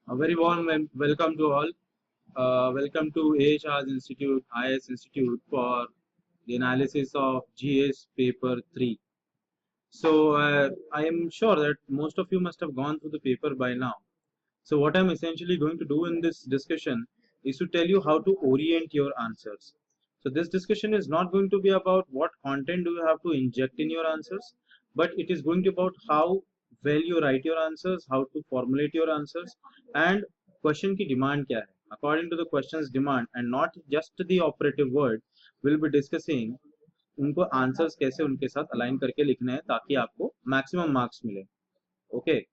A very warm welcome to all. Welcome to AHR's Institute, IS Institute for the analysis of GS paper 3. So I am sure that most of you must have gone through the paper by now. So what I'm essentially going to do in this discussion is to tell you how to orient your answers. So this discussion is not going to be about what content do you have to inject in your answers, but it is going to be about how well you write your answers, how to formulate your answers, and question ki demand kya hai. According to the question's demand and not just the operative word, we'll be discussing उनको answers कैसे उनके साथ align करके लिखने हैं ताकि आपको maximum marks मिले. Okay,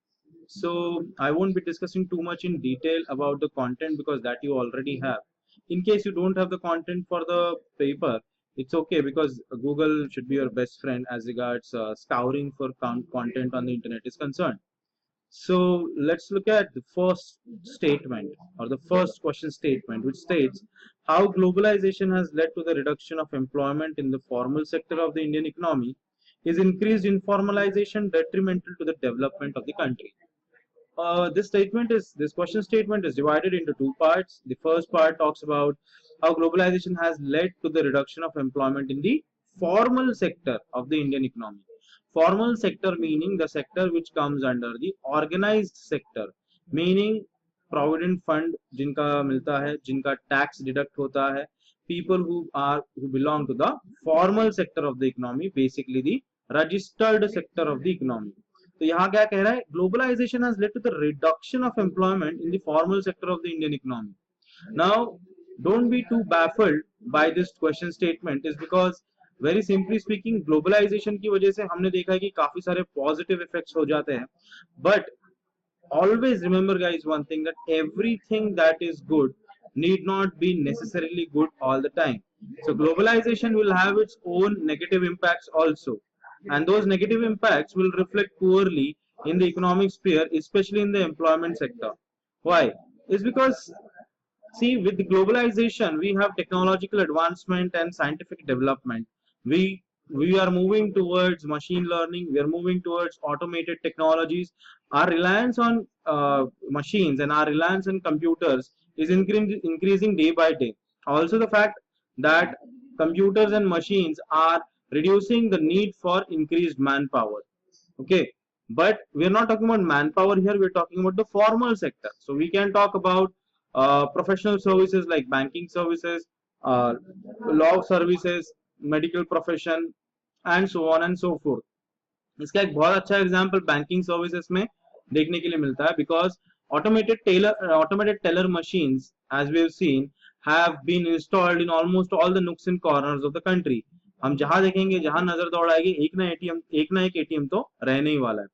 so I won't be discussing too much in detail about the content because that you already have. In case you don't have the content for the paper, it's okay because Google should be your best friend as regards scouring for content on the internet is concerned. So let's look at the first statement or the first question statement, which states how globalization has led to the reduction of employment in the formal sector of the Indian economy. Is increased informalization detrimental to the development of the country? This question statement is divided into two parts. The first part talks about how globalization has led to the reduction of employment in the formal sector of the Indian economy. Formal sector meaning the sector which comes under the organized sector, meaning provident fund जिनका मिलता है, जिनका tax deduct होता है, people who belong to the formal sector of the economy, basically the registered sector of the economy. तो यहाँ क्या कह रहा है, globalisation has led to the reduction of employment in the formal sector of the Indian economy. Now don't be too baffled by this question statement is because very simply speaking globalisation की वजह से हमने देखा है कि काफी सारे positive effects हो जाते हैं, but always remember guys one thing, that everything that is good need not be necessarily good all the time. So globalization will have its own negative impacts also, and those negative impacts will reflect poorly in the economic sphere, especially in the employment sector. Why? Is because, see, with the globalization we have technological advancement and scientific development. We we are moving towards machine learning, we are moving towards automated technologies. Our reliance on machines and our reliance on computers is increasing day by day. Also the fact that computers and machines are reducing the need for increased manpower. Okay, but we're not talking about manpower here, we're talking about the formal sector. So we can talk about professional services like banking services, law services, medical profession, and so on and so forth. इसका एक बहुत अच्छा example banking services में देखने के लिए मिलता है, because automated teller machines, as we have seen, have been installed in almost all the nooks and corners of the country. हम जहां देखेंगे, जहां नजर दौड़ाएगी, एक ना एक एटीएम तो रहने ही वाला है.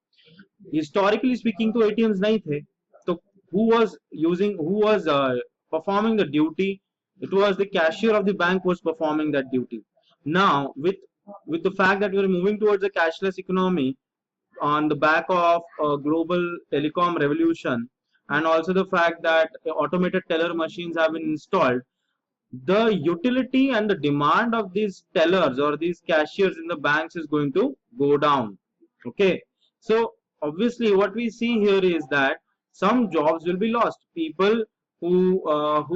हिस्टोरिकली स्पीकिंग तो एटीएम्स नहीं थे, तो who was performing the duty? It was the cashier of the bank was performing that duty. Now with the fact that we are moving towards a cashless economy on the back of a global telecom revolution, and also the fact that automated teller machines have been installed, the utility and the demand of these tellers or these cashiers in the banks is going to go down. Okay, so obviously what we see here is that some jobs will be lost. People who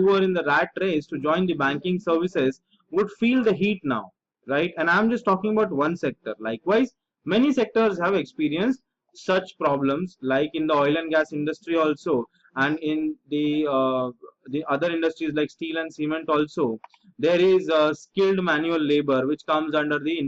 were in the rat race to join the banking services would feel the heat now, right? And I'm just talking about one sector. Likewise, many sectors have experienced such problems, like in the oil and gas industry also, and in the other industries like steel and cement also. There is skilled manual labor which comes under the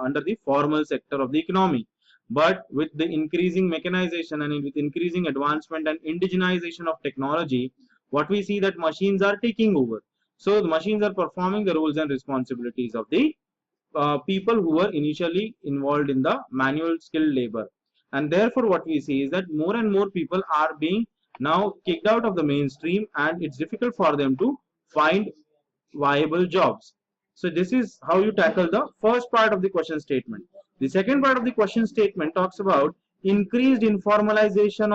under the formal sector of the economy. But with the increasing mechanization and with increasing advancement and indigenization of technology, what we see that machines are taking over. So the machines are performing the roles and responsibilities of the people who were initially involved in the manual skilled labor. And therefore what we see is that more and more people are being now kicked out of the mainstream, and it's difficult for them to find viable jobs. So this is how you tackle the first part of the question statement. The second part of the question statement talks about increased informalization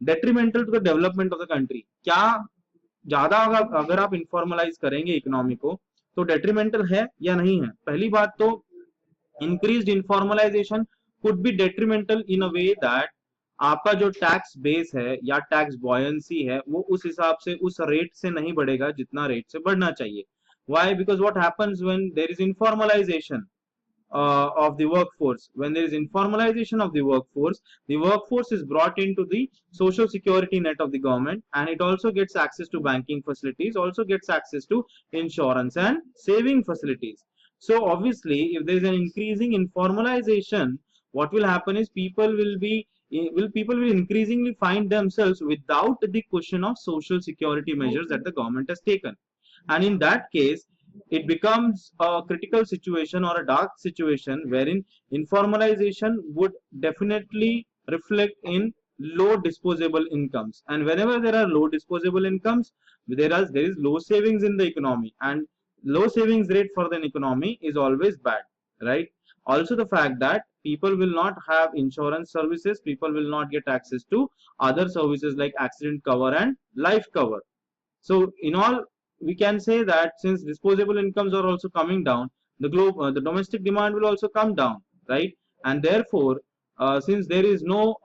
detrimental to the development of the country. क्या ज्यादा अगर आप इंफॉर्मलाइज करेंगे economy को तो detrimental है या नहीं है? पहली बात तो increased informalization could be detrimental in a way that आपका जो टैक्स बेस है या टैक्स बॉयंसी है वो उस हिसाब से उस रेट से नहीं बढ़ेगा जितना रेट से बढ़ना चाहिए. Why? Because what happens when there is informalization of the workforce? When there is informalization of the workforce is brought into the social security net of the government, and it also gets access to banking facilities, also gets access to insurance and saving facilities. So obviously, if there is an increasing informalization, what will happen is people will increasingly find themselves without the cushion of social security measures that the government has taken. And in that case, it becomes a critical situation or a dark situation wherein informalization would definitely reflect in low disposable incomes. And whenever there are low disposable incomes, there is low savings in the economy, and low savings rate for the economy is always bad, right? Also, the fact that people will not have insurance services, people will not get access to other services like accident cover and life cover. So in all, we can say that since disposable incomes are also coming down, the domestic demand will also come down, right? And therefore, since there is no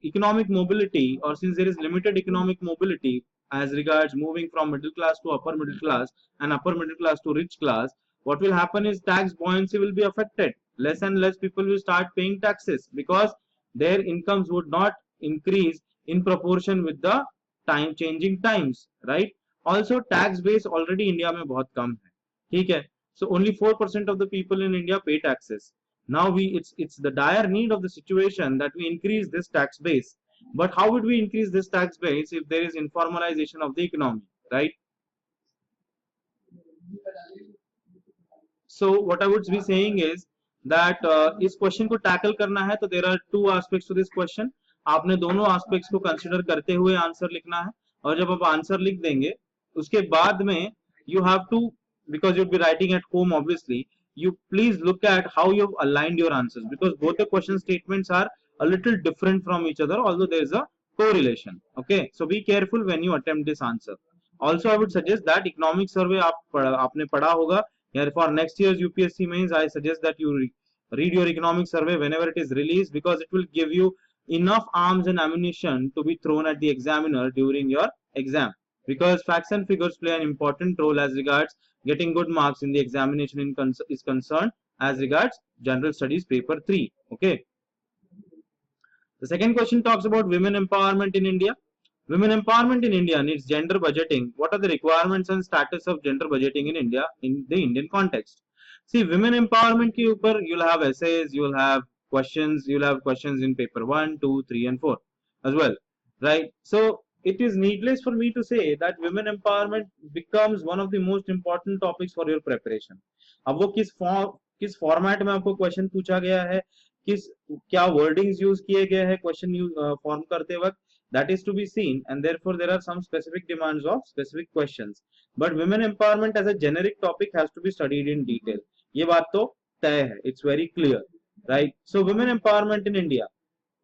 economic mobility, or since there is limited economic mobility as regards moving from middle class to upper middle class and upper middle class to rich class, what will happen is tax buoyancy will be affected. Less and less people will start paying taxes because their incomes would not increase in proportion with the time changing times, right? Also, tax base already India में बहुत कम है, ठीक है? So only 4% of the people in India pay taxes. Now it's the dire need of the situation that we increase this tax base. But how would we increase this tax base if there is informalization of the economy, right? So what I would be saying is that इस question को tackle करना है तो there are two aspects to this question. आपने दोनों aspects को consider करते हुए आंसर लिखना है, और जब आप आंसर लिख देंगे उसके बाद में you have to, because you'll be writing at home obviously, you please look at how you've aligned your answers, because both the question statements are a little different from each other, although there is a correlation. Okay, so be careful when you attempt this answer. Also, I would suggest that economic survey आपने पढ़ा होगा. Yeah, for next year's UPSC mains, I suggest that you read your economic survey whenever it is released, because it will give you enough arms and ammunition to be thrown at the examiner during your exam. Because facts and figures play an important role as regards getting good marks in the examination is concerned as regards general studies paper 3. Okay. The second question talks about women empowerment in India. Women empowerment in India needs gender budgeting. What are the requirements and status of gender budgeting in India in the Indian context? See, women empowerment ke upar you'll have essays, you'll have questions in paper 1, 2, 3 and 4 as well, right? So it is needless for me to say that women empowerment becomes one of the most important topics for your preparation. अब वो किस format में आपको question पूछा गया है, क्या wordings use किए गए हैं क्वेश्चन फॉर्म करते वक्त, that is to be seen, and therefore there are some specific demands of specific questions. But women empowerment as a generic topic has to be studied in detail. ये बात तो तय है, it's very clear, right? So women empowerment in India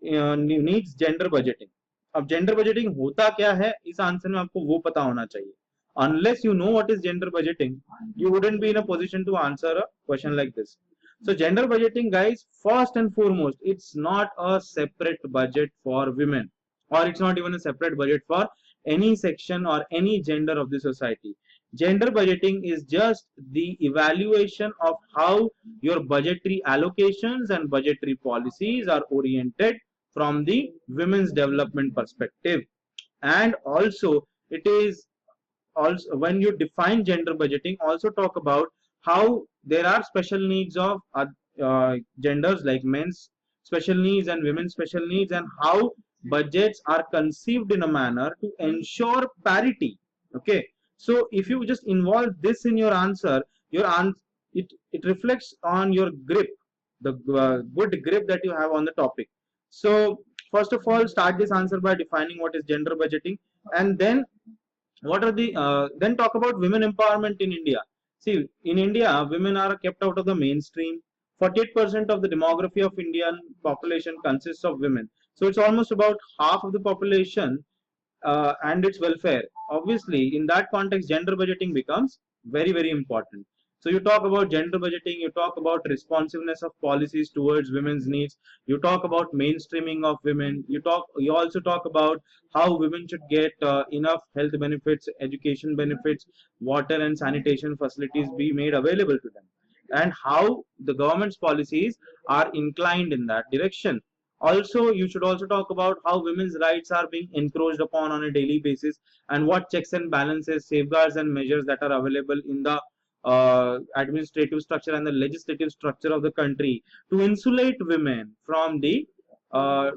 needs gender budgeting. अब gender budgeting होता क्या है, इस आंसर में आपको वो पता होना चाहिए. Unless you know what is gender budgeting, you wouldn't be in a position to answer a question like this. So gender budgeting, guys, first and foremost, it's not a separate budget for women, or it's not even a separate budget for any section or any gender of the society. Gender budgeting is just the evaluation of how your budgetary allocations and budgetary policies are oriented from the women's development perspective. And also, it is also, when you define gender budgeting, also talk about how there are special needs of genders like men's special needs and women's special needs, and how budgets are conceived in a manner to ensure parity. Okay, so if you just involve this in your answer, it reflects on your grip, the good grip that you have on the topic. So first of all, start this answer by defining what is gender budgeting, and then what are the then talk about women empowerment in India. See, in India, women are kept out of the mainstream. 48% of the demography of Indian population consists of women. So it's almost about half of the population and its welfare. Obviously, in that context, gender budgeting becomes very, very important. So you talk about gender budgeting, you talk about responsiveness of policies towards women's needs, you talk about mainstreaming of women, you also talk about how women should get enough health benefits, education benefits, water and sanitation facilities be made available to them, and how the government's policies are inclined in that direction. Also, you should also talk about how women's rights are being encroached upon on a daily basis, and what checks and balances, safeguards and measures that are available in the administrative structure and the legislative structure of the country to insulate women from the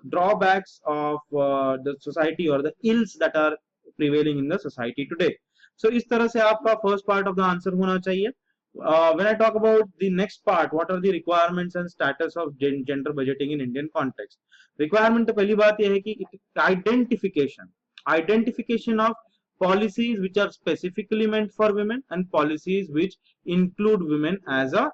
drawbacks of the society or the ills that are prevailing in the society today. So इस तरह से आपका first part of the answer होना चाहिए. When I talk about the next part, what are the requirements and status of gender budgeting in Indian context? Requirement तो पहली बात यह है कि identification of policies which are specifically meant for women and policies which include women as a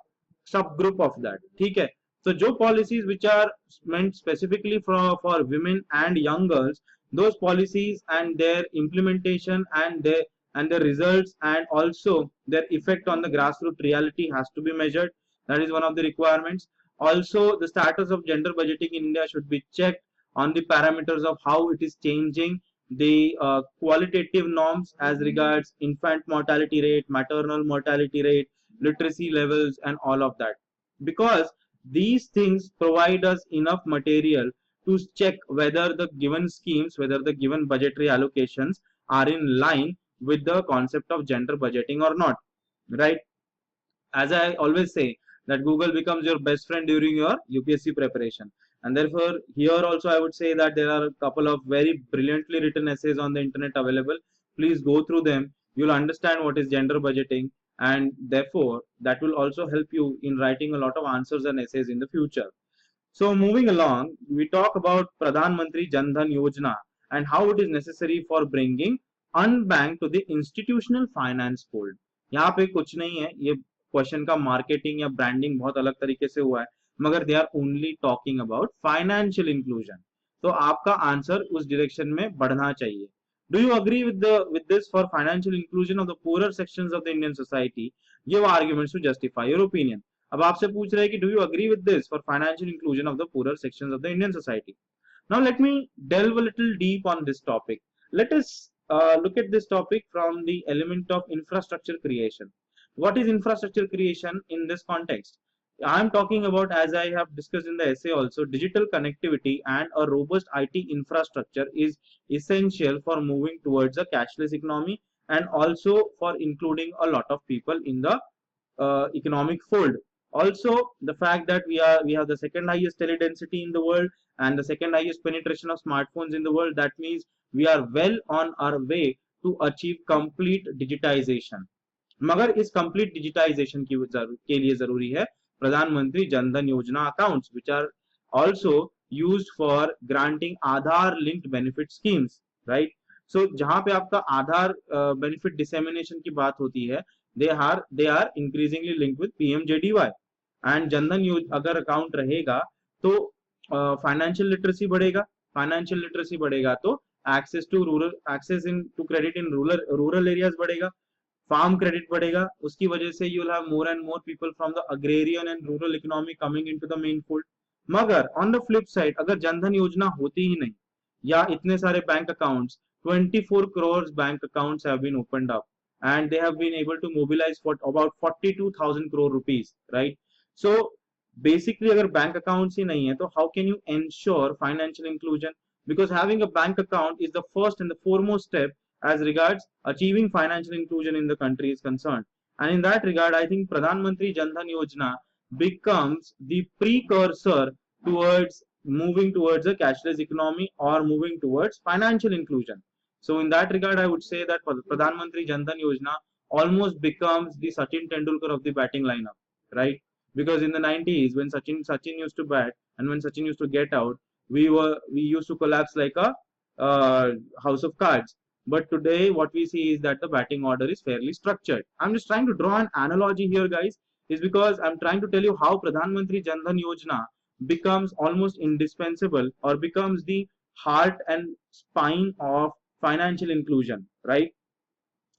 subgroup of that. ठीक है. So जो policies which are meant specifically for women and young girls, those policies and their implementation and the results and also their effect on the grassroots reality has to be measured. That is one of the requirements. Also, the status of gender budgeting in India should be checked on the parameters of how it is changing the qualitative norms as regards infant mortality rate, maternal mortality rate, literacy levels, and all of that. Because these things provide us enough material to check whether the given schemes, whether the given budgetary allocations are in line with the concept of gender budgeting or not, right? As I always say, that Google becomes your best friend during your UPSC preparation. And therefore, here also I would say that there are a couple of very brilliantly written essays on the internet available. Please go through them. You'll understand what is gender budgeting, and therefore that will also help you in writing a lot of answers and essays in the future. So moving along, we talk about Pradhan Mantri Jan Dhan Yojana and how it is necessary for bringing unbanked to the institutional finance fold. यहाँ पे कुछ नहीं है, ये question का marketing या branding बहुत अलग तरीके से हुआ है, मगर they are only talking about financial inclusion. तो आपका आंसर उस डायरेक्शन में बढ़ना चाहिए. Do you agree with this for financial inclusion of the poorer sections of the Indian society? Give arguments to justify your opinion. अब आपसे पूछ रहे हैं कि do you agree with this for financial inclusion of the poorer sections of the Indian society? Now let me delve a little deep on this topic. Let us look at this topic from the element of infrastructure creation. What is infrastructure creation in this context? I am talking about, as I have discussed in the essay also, digital connectivity and a robust IT infrastructure is essential for moving towards a cashless economy and also for including a lot of people in the economic fold. Also, the fact that we have the second highest tele density in the world and the second highest penetration of smartphones in the world, that means we are well on our way to achieve complete digitization. मगर इस complete digitization के लिए जरूरी है प्रधानमंत्री जन धन योजना accounts, which are also used for granting Aadhaar linked benefit schemes, right? So जहां पे आपका आधार benefit dissemination की बात होती है, they are increasingly linked with PMJDY. And Jan Dhan अगर अकाउंट रहेगा तो फाइनेंशियल लिटरेसी बढ़ेगा, फाइनेंशियल लिटरेसी बढ़ेगा तो access to credit in rural areas बढ़ेगा, फार्म क्रेडिट बढ़ेगा, उसकी वजह से you will have more and more people from the agrarian and rural economy coming into the main fold. मगर ऑन द फ्लिप साइड अगर जनधन योजना होती ही नहीं या इतने सारे bank accounts, 24 crores bank accounts have been opened up and they have been able to mobilize for about 42,000 crore rupees, right? So basically अगर bank accounts ही नहीं है तो how can you ensure financial inclusion? Because having a bank account is the first and the foremost step as regards achieving financial inclusion in the country is concerned. And in that regard, I think Pradhan Mantri Jan Dhan Yojana becomes the precursor towards moving towards a cashless economy or moving towards financial inclusion. So in that regard, I would say that Pradhan Mantri Jan Dhan Yojana almost becomes the Sachin Tendulkar of the batting lineup, right? Because in the 90s, when Sachin used to bat and when Sachin used to get out, we used to collapse like a house of cards. But today, what we see is that the batting order is fairly structured. I'm just trying to draw an analogy here, guys, is because I'm trying to tell you how Pradhan Mantri Jan Dhan Yojana becomes almost indispensable or becomes the heart and spine of financial inclusion, right?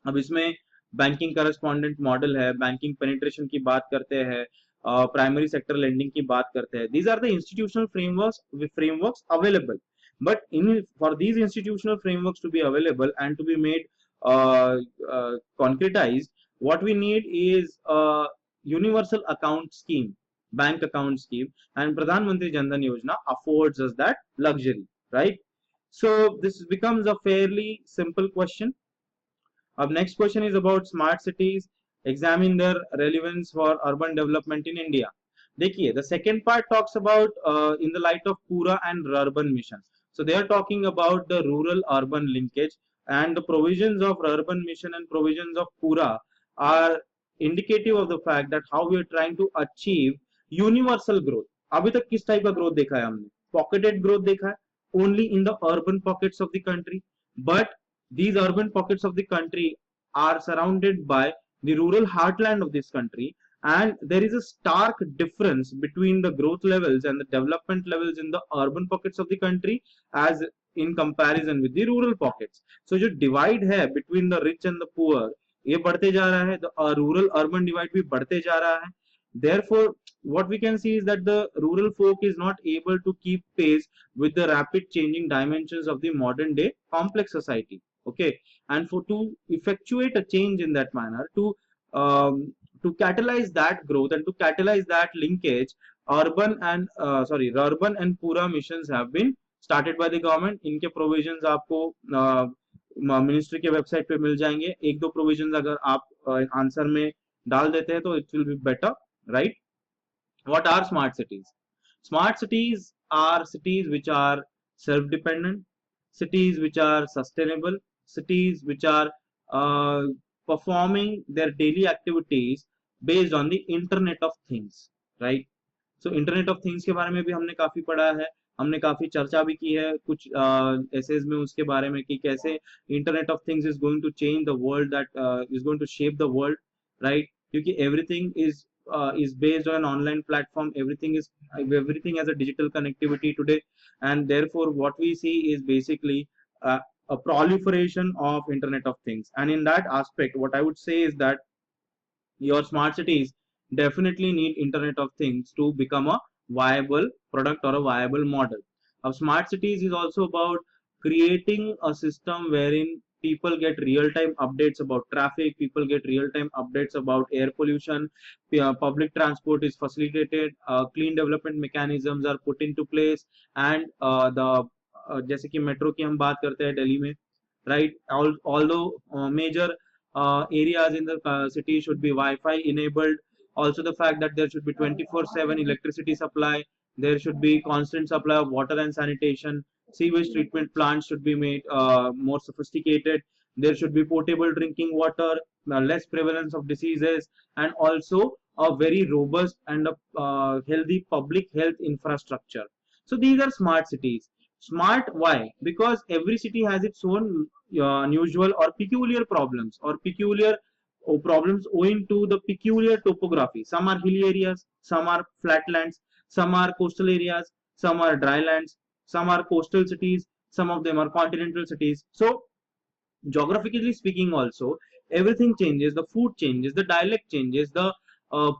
अब इसमें banking correspondent model है, banking penetration की बात करते हैं, primary sector lending की बात करते हैं. These are the institutional frameworks available. But for these institutional frameworks to be available and to be made uh, concretized, what we need is a universal account scheme, bank account scheme, and Pradhan Mantri Jan Dhan Yojana affords us that luxury, right? So this becomes a fairly simple question. Our next question is about smart cities. Examine their relevance for urban development in India. देखिए, the second part talks about in the light of Pura and Urban Mission. So they are talking about the rural-urban linkage, and the provisions of Urban Mission and provisions of Pura are indicative of the fact that how we are trying to achieve universal growth. अभी तक किस type का growth देखा है हमने? Pocketed growth देखा है, only in the urban pockets of the country. But these urban pockets of the country are surrounded by the rural heartland of this country, and there is a stark difference between the growth levels and the development levels in the urban pockets of the country as in comparison with the rural pockets. So जो divide है between the rich and the poor, ये बढ़ते जा रहा है. The rural urban divide भी बढ़ते जा रहा है. Therefore, what we can see is that the rural folk is not able to keep pace with the rapid changing dimensions of the modern day complex society. Okay, and for to effectuate a change in that manner, to catalyze that growth and to catalyze that linkage, urban and Pura missions have been started by the government. इनके provisions आपको ministry के website पे मिल जाएंगे. एक दो provisions अगर आप answer में डाल देते हैं तो it will be better, right? What are smart cities? Smart cities are cities which are self-dependent, cities which are sustainable, cities which are performing their daily activities based on the Internet of Things, right? So Internet of Things के बारे में भी हमने काफी पढ़ा है, हमने काफी चर्चा भी की है कुछ एसेज में उसके बारे में कि कैसे Internet of Things is going to change the world, that is going to shape the world, right? क्योंकि everything is based on an online platform. Everything has a digital connectivity today, and therefore what we see is basically a proliferation of Internet of Things. And in that aspect, what I would say is that your smart cities definitely need Internet of Things to become a viable product or a viable model. Smart cities is also about creating a system wherein people get real-time updates about traffic, people get real-time updates about air pollution, public transport is facilitated, clean development mechanisms are put into place, and जैसे कि metro की हम बात करते हैं दिल्ली में, right? Although major areas in the city should be Wi-Fi enabled. Also, the fact that there should be 24/7 electricity supply, there should be constant supply of water and sanitation. Sewage treatment plants should be made more sophisticated. There should be potable drinking water, less prevalence of diseases, and also a very robust and healthy public health infrastructure. So these are smart cities. Smart, why? Because every city has its own unusual or peculiar problems, or peculiar problems owing to the peculiar topography. Some are hilly areas, some are flatlands, some are coastal areas, some are drylands, some are coastal cities, some of them are continental cities. So geographically speaking also, everything changes. The food changes, the dialect changes, the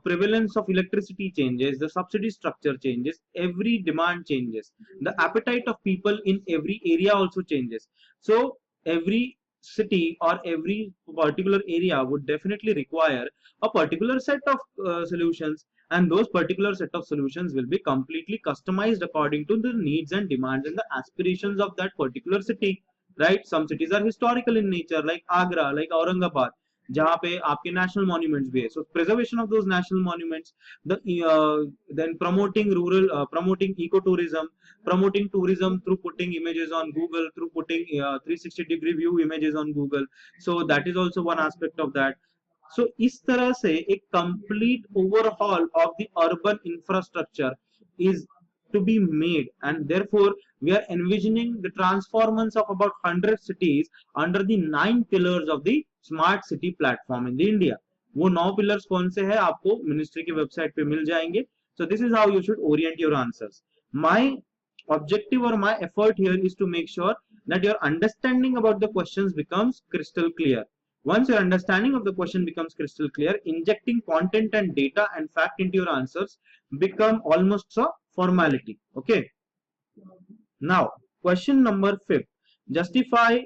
prevalence of electricity changes, the subsidy structure changes, every demand changes, the appetite of people in every area also changes. So every city or every particular area would definitely require a particular set of solutions, and those particular set of solutions will be completely customized according to the needs and demands and the aspirations of that particular city, right? Some cities are historical in nature, like Agra, like Aurangabad, जहाँ पे आपके national monuments भी है. So preservation of those national monuments, then promoting ecotourism, promoting tourism through putting images on Google, through putting 360-degree view images on Google. So that is also one aspect of that. So इस तरह से एक complete overhaul of the urban infrastructure is to be made, and therefore we are envisioning the transformance of about 100 cities under the 9 pillars of the smart city platform in the India. वो 9 pillars कौन से हैं आपको ministry की website पे मिल जाएंगे. So this is how you should orient your answers. My objective or my effort here is to make sure that your understanding about the questions becomes crystal clear. Once your understanding of the question becomes crystal clear, injecting content and data and fact into your answers become almost a formality. Okay. Now, question number 5. Justify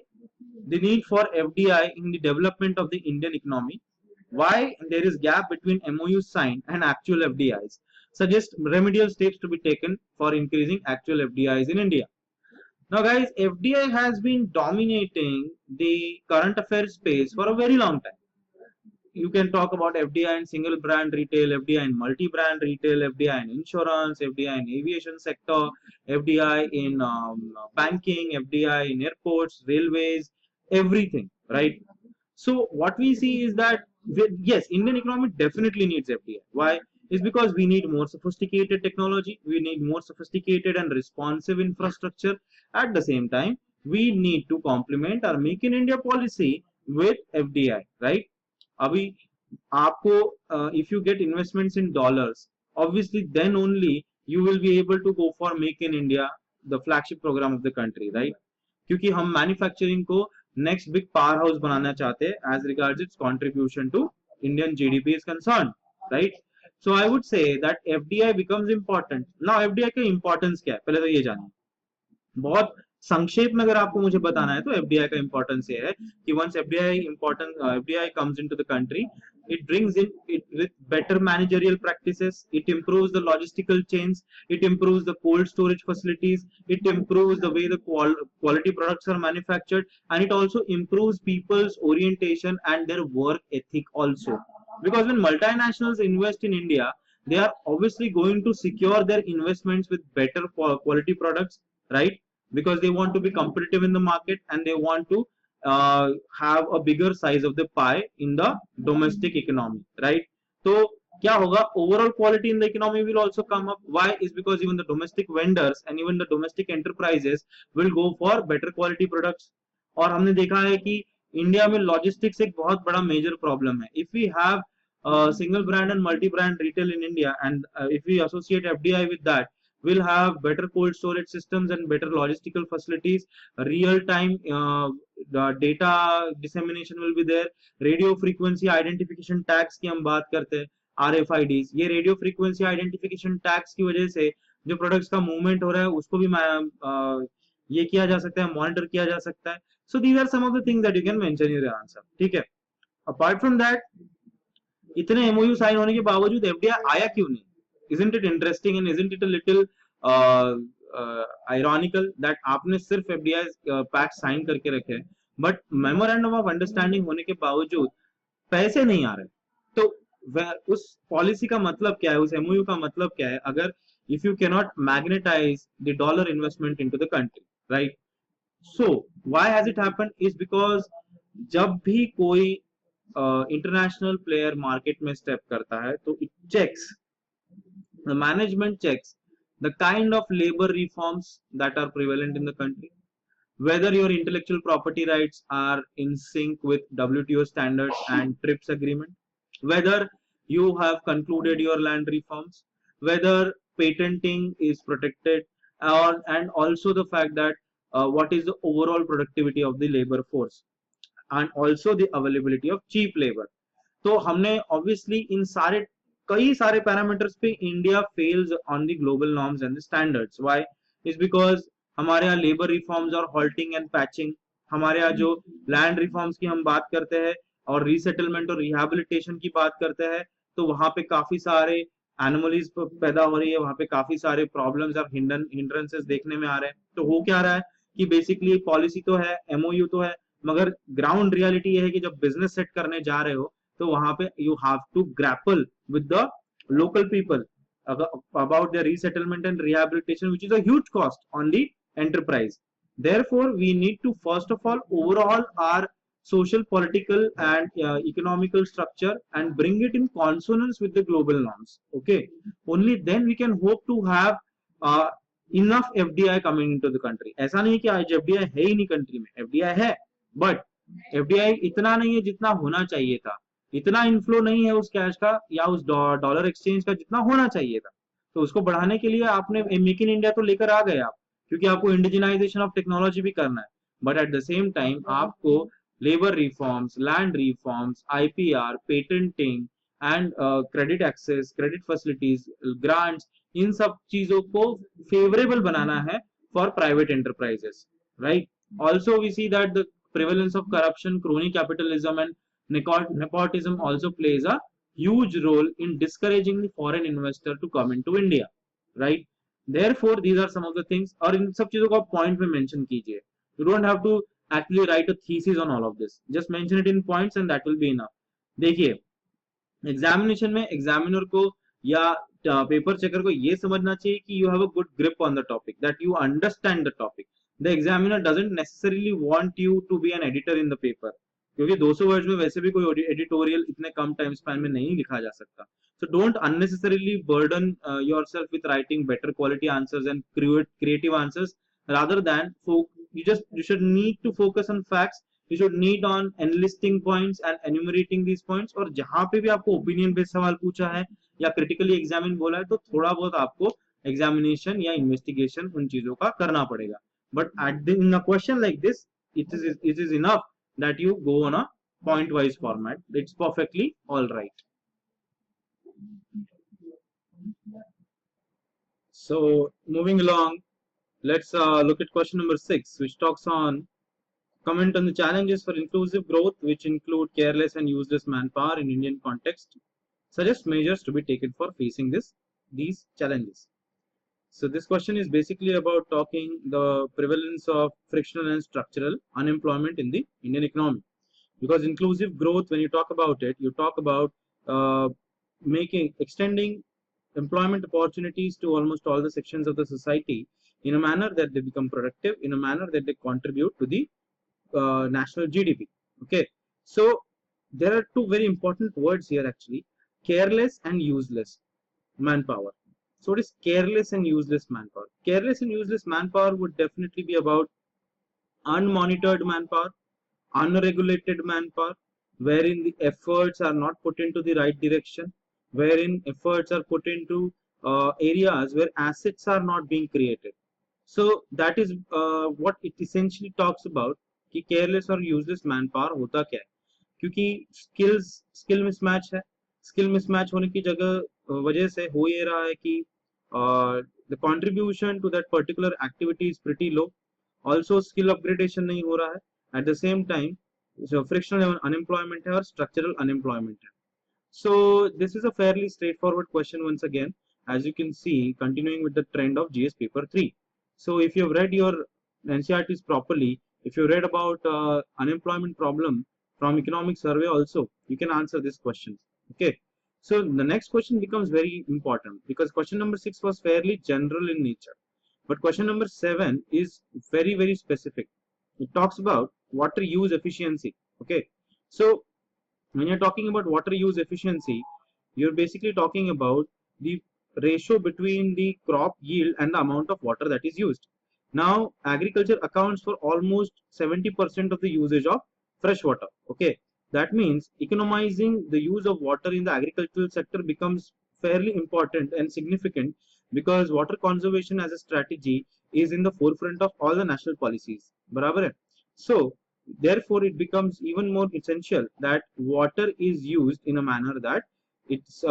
the need for FDI in the development of the Indian economy. Why there is gap between MOU signed and actual FDIs. Suggest remedial steps to be taken for increasing actual FDIs in India. Now guys, FDI has been dominating the current affairs space for a very long time. You can talk about FDI in single brand retail, FDI in multi-brand retail, FDI in insurance, FDI in aviation sector, FDI in banking, FDI in airports, railways, everything, right? So what we see is that yes, Indian economy definitely needs FDI. Why? Is because we need more sophisticated technology, we need more sophisticated and responsive infrastructure. At the same time, we need to complement our Make in India policy with FDI, right? अभी आपको if you get investments in dollars, obviously then only you will be able to go for Make in India, the flagship program of the country, right? क्योंकि हम manufacturing को next big power house बनाना चाहते हैं as regards its contribution to Indian GDP is concern, right? So I would say that FDI becomes important. Now FDI का importance क्या है पहले तो ये जानिए. बहुत संक्षेप में अगर आपको मुझे बताना है तो एफडीआई का इंपॉर्टेंस ये है कि once FDI comes into the country, it brings in it with better managerial practices, it improves the logistical chains, it improves the cold storage facilities, it improves the way the quality products are manufactured, and it also improves people's orientation and their work ethic also. Because when multinationals invest in India, they are obviously going to secure their investments with better quality products, right? Because they want to be competitive in the market and they want to have a bigger size of the pie in the domestic economy, right? So क्या होगा, overall quality in the economy will also come up. Why? Is because even the domestic vendors and even the domestic enterprises will go for better quality products. और हमने देखा है कि India में logistics एक बहुत बड़ा मेजर प्रॉब्लम है. If we have single brand and multi brand retail in India, and if we associate FDI with that, we'll have better cold storage systems and better logistical facilities. Real time data dissemination will be there. Radio frequency identification tags की हम बात करते हैं, RFIDs. ये radio frequency identification tags की वजह से जो products का movement हो रहा है उसको भी ये किया जा सकता है, monitor किया जा सकता है. So these are some of the things that you can mention in your answer. ठीक है. Apart from that, इतने MOU साइन होने के बावजूद FDI आया क्यों नहीं? Isn't it interesting and isn't it a little ironical that आपने सिर्फ FDI पैक्ट साइन करके रखे हैं, बट मेमोरेंडम ऑफ अंडरस्टैंडिंग होने के बावजूद पैसे नहीं आ रहे? तो उस पॉलिसी का मतलब क्या है, उस MOU का मतलब क्या है, अगर if you cannot magnetize the dollar investment into the country, right? So why has it happened? is because जब भी कोई इंटरनेशनल प्लेयर मार्केट में स्टेप करता है तो it checks, the management checks the kind of labor reforms that are prevalent in the country, whether your intellectual property rights are in sync with WTO standards and TRIPS agreement, whether you have concluded your land reforms, whether patenting is protected, and also the fact that what is the overall productivity of the labor force, and also the availability of cheap labor. तो हमने obviously इन सारे कई सारे parameters पे India fails on the global norms and the standards. Why? Is because हमारे यहाँ labour reforms और halting and patching, हमारे यहाँ जो लैंड रिफॉर्म्स की हम बात करते हैं और रीसेटलमेंट और रिहैबिलिटेशन की बात करते हैं, तो वहां पे काफी सारे एनोमलीज पैदा हो रही है, वहां पे काफी सारे प्रॉब्लम्स और हिंड्रेंसेस देखने में आ रहे हैं. तो हो क्या रहा है कि बेसिकली पॉलिसी तो है, MOU तो है, मगर ग्राउंड रियलिटी ये है कि जब बिजनेस सेट करने जा रहे हो तो वहां पे you have to grapple with the local people about their resettlement and rehabilitation, which is a huge cost on the enterprise. Therefore, we need to first of all overhaul our social, political and economical structure and bring it in consonance with the global norms. Okay, only then we can hope to have enough FDI coming into the country. ऐसा नहीं कि आज FDI है ही नहीं country में, FDI है, but FDI इतना नहीं है जितना होना चाहिए था, इतना इनफ्लो नहीं है उस कैश का या उस डॉलर एक्सचेंज का जितना होना चाहिए था. तो उसको बढ़ाने के लिए आपने मेक इन इंडिया तो लेकर आ गए आप, क्योंकि आपको इंडिजिनाइजेशन ऑफ टेक्नोलॉजी भी करना है, but at the same time आपको labor reforms, land reforms, IPR, patenting and credit access, credit facilities, grants, इन सब चीजों को favorable बनाना है for private enterprises, right? Also, we see that the prevalence of corruption, crony capitalism, and nepotism also plays a huge role in discouraging the foreign investor to come into India, right? Therefore, these are some of the things. और इन सब चीजों को आप point में mention कीजिए. You don't have to actually write a thesis on all of this. Just mention it in points and that will be enough. देखिए, examination में examiner को या पेपर चेकर को ये समझना चाहिए कि you have a good grip on the topic, that you understand the topic. The examiner doesn't necessarily want you to be an editor in the paper, क्योंकि 200 वर्ड्स में वैसे भी कोई एडिटोरियल इतने कम टाइम स्पैन में नहीं लिखा जा सकता. So don't unnecessarily burden yourself with writing better quality answers and creative answers. Rather than you should need to focus on facts. You should need on enlisting points and enumerating these points. और जहां पे भी आपको opinion based सवाल पूछा है या critically examine बोला है तो थोड़ा बहुत आपको एग्जामिनेशन या इन्वेस्टिगेशन उन चीजों का करना पड़ेगा. But in a question like this, it is enough that you go on a point wise format. It's perfectly all right. So moving along, let's look at question number 6, which talks on comment on the challenges for inclusive growth, which include careless and useless manpower in Indian context. Suggest measures to be taken for facing these challenges. So this question is basically about talking the prevalence of frictional and structural unemployment in the Indian economy. Because inclusive growth, when you talk about it, you talk about extending employment opportunities to almost all the sections of the society in a manner that they become productive, in a manner that they contribute to the national GDP. Okay, so there are two very important words here actually: careless and useless manpower. So what is careless and useless manpower? Careless and useless manpower would definitely be about unmonitored manpower, unregulated manpower, wherein the efforts are not put into the right direction, wherein efforts are put into areas where assets are not being created. So that is what it essentially talks about कि careless और useless manpower होता क्या है. क्योंकि skill mismatch है. Skill mismatch होने की वजह से हो ये रहा है कि the contribution to that particular activity is pretty low. Also skill upgradation नहीं हो रहा है. At the same time, so frictional unemployment है और structural unemployment है. So this is a fairly straightforward question once again, as you can see, continuing with the trend of GS paper 3. So if you have read your NCERTs properly, if you read about unemployment problem from economic survey also, you can answer this question. Okay. So the next question becomes very important because question number 6 was fairly general in nature, but question number 7 is very, very specific. It talks about water use efficiency. Okay. So when you're talking about water use efficiency, you're basically talking about the ratio between the crop yield and the amount of water that is used. Now, agriculture accounts for almost 70% of the usage of fresh water. Okay, that means economizing the use of water in the agricultural sector becomes fairly important and significant because water conservation as a strategy is in the forefront of all the national policies. बराबर है? So, therefore, it becomes even more essential that water is used in a manner that its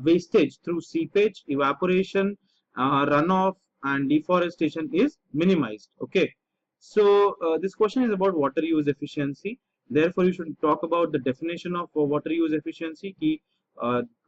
wastage through seepage, evaporation, runoff, and deforestation is minimized. Okay, so this question is about water use efficiency. Therefore, you should talk about the definition of water use efficiency कि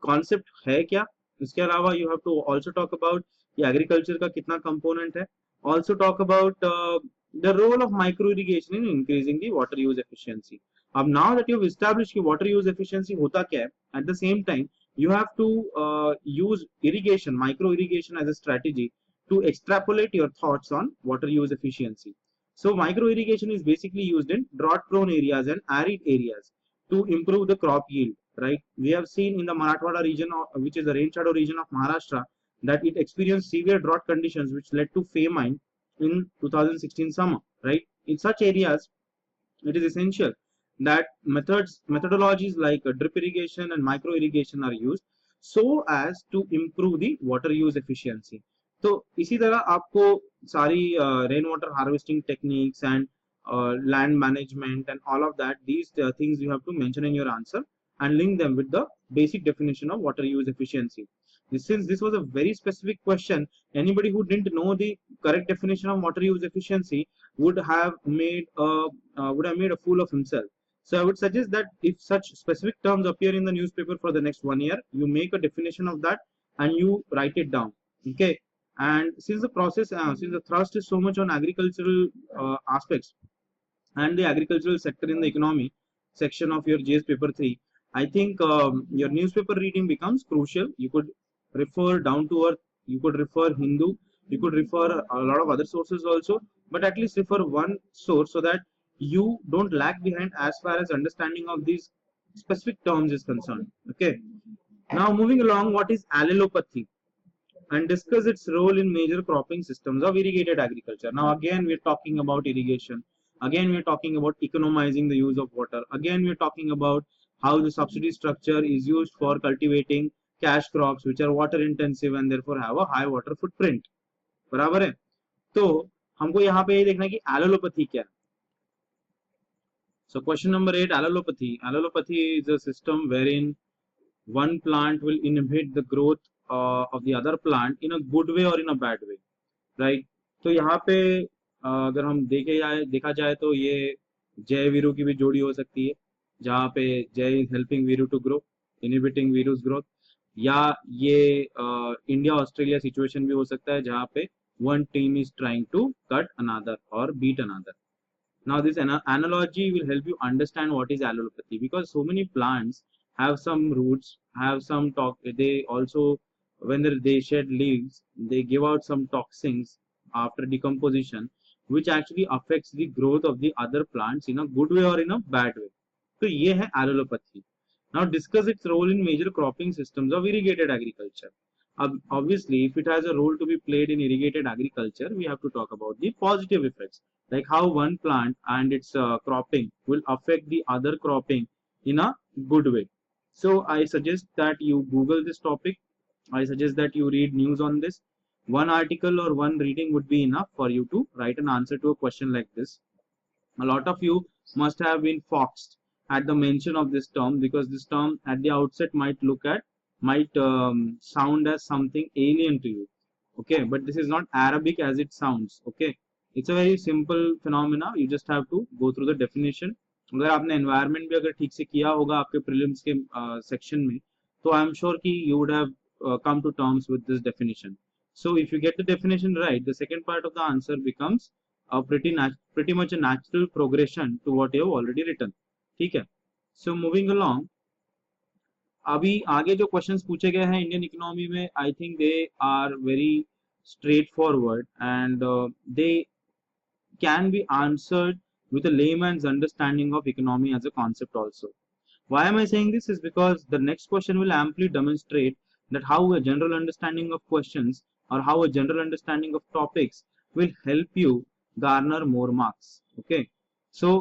concept है क्या. इसके अलावा you have to also talk about कि agriculture का कितना component है. Also talk about the role of micro irrigation in increasing the water use efficiency. Now that you've established कि water use efficiency होता क्या है, at the same time you have to use irrigation, micro irrigation as a strategy to extrapolate your thoughts on water use efficiency. So micro irrigation is basically used in drought prone areas and arid areas to improve the crop yield, right? We have seen in the Marathwada region, which is the rain shadow region of Maharashtra, that it experienced severe drought conditions which led to famine in 2016 summer, right? In such areas, it is essential that methodologies like drip irrigation and micro irrigation are used so as to improve the water use efficiency. तो इसी तरह आपको सारी rain water harvesting techniques and land management and all of that. These things you have to mention in your answer and link them with the basic definition of water use efficiency. Since this was a very specific question, anybody who didn't know the correct definition of water use efficiency would have made a fool of himself. So I would suggest that if such specific terms appear in the newspaper for the next 1 year, you make a definition of that and you write it down. Okay. And since the thrust is so much on agricultural aspects and the agricultural sector in the economy section of your GS paper 3, I think your newspaper reading becomes crucial. You could refer down to earth, you could refer Hindu, you could refer a lot of other sources also, but at least refer one source so that you don't lag behind as far as understanding of these specific terms is concerned. Okay. Now moving along, what is allelopathy? And discuss its role in major cropping systems of irrigated agriculture. Now again we're talking about irrigation. Again we're talking about economizing the use of water. Again we're talking about how the subsidy structure is used for cultivating cash crops which are water intensive and therefore have a high water footprint. बराबर है? तो हमको यहाँ पे ये देखना है कि allelopathy क्या है. So question number 8, allelopathy. Allelopathy is a system wherein one plant will inhibit the growth of the other plant in a good way or in a bad way, right? तो यहाँ पे अगर हम देखा जाए तो ये जय वीरू की भी जोड़ी हो सकती है, जहाँ पे Jai is helping Veeru to grow, inhibiting Veeru's growth, या ये इंडिया ऑस्ट्रेलिया सिचुएशन भी हो सकता है जहाँ पे one team is trying to cut another or beat another. Now this analogy will help you understand what is allelopathy, because so many plants have some roots, have some they also, when they shed leaves, they give out some toxins after decomposition, which actually affects the growth of the other plants in a good way or in a bad way. So ये है allelopathy. Now discuss its role in major cropping systems of irrigated agriculture. Obviously, if it has a role to be played in irrigated agriculture, we have to talk about the positive effects, like how one plant and its cropping will affect the other cropping in a good way. So I suggest that you Google this topic. I suggest that you read news on this. One article or one reading would be enough for you to write an answer to a question like this. A lot of you must have been foxed at the mention of this term, because this term at the outset might sound as something alien to you. Okay, but this is not Arabic as it sounds. Okay, it's a very simple phenomena. You just have to go through the definition. अगर आपने environment भी अगर ठीक से किया होगा आपके prelims के section में, तो I am sure कि you would have come to terms with this definition. So if you get the definition right, the second part of the answer becomes a pretty much a natural progression to what you have already written. ठीक है? So moving along, अभी आगे जो questions पूछे गए हैं Indian economy में, I think they are very straight forward and they can be answered with a layman's understanding of economy as a concept also. Why am I saying this? Is because the next question will amply demonstrate that how a general understanding of questions or how a general understanding of topics will help you garner more marks. Okay, so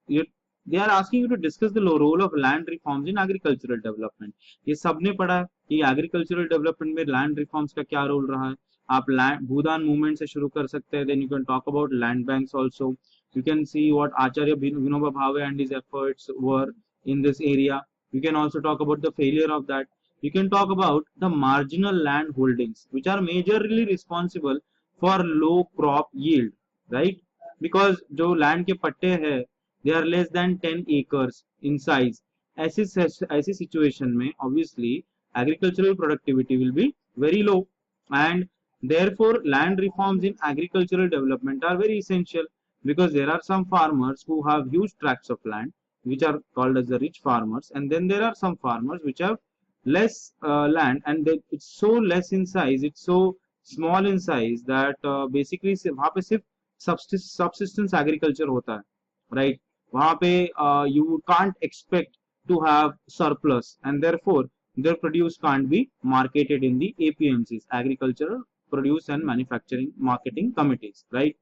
they are asking you to discuss the role of land reforms in agricultural development. ये सबने पढ़ा कि agricultural development में land reforms का क्या role रहा है. आप भूदान मूवमेंट से शुरू कर सकते हैं. Then you can talk about land banks also. You can see what Acharya Vinoba Bhave and his efforts were in this area. You can also talk about the failure of that. You can talk about the marginal land holdings, which are majorly responsible for low crop yield, right? Because जो land के पट्टे हैं, they are less than 10 acres in size. ऐसी situation में obviously agricultural productivity will be very low, and therefore land reforms in agricultural development are very essential, because there are some farmers who have huge tracts of land which are called as the rich farmers, and then there are some farmers which have less land, and it's so less in size, it's so small in size that basically वहाँ पे सिर्फ subsistence agriculture होता है, right? वहाँ पे you can't expect to have surplus, and therefore their produce can't be marketed in the APMCs, agricultural produce and manufacturing marketing committees, right?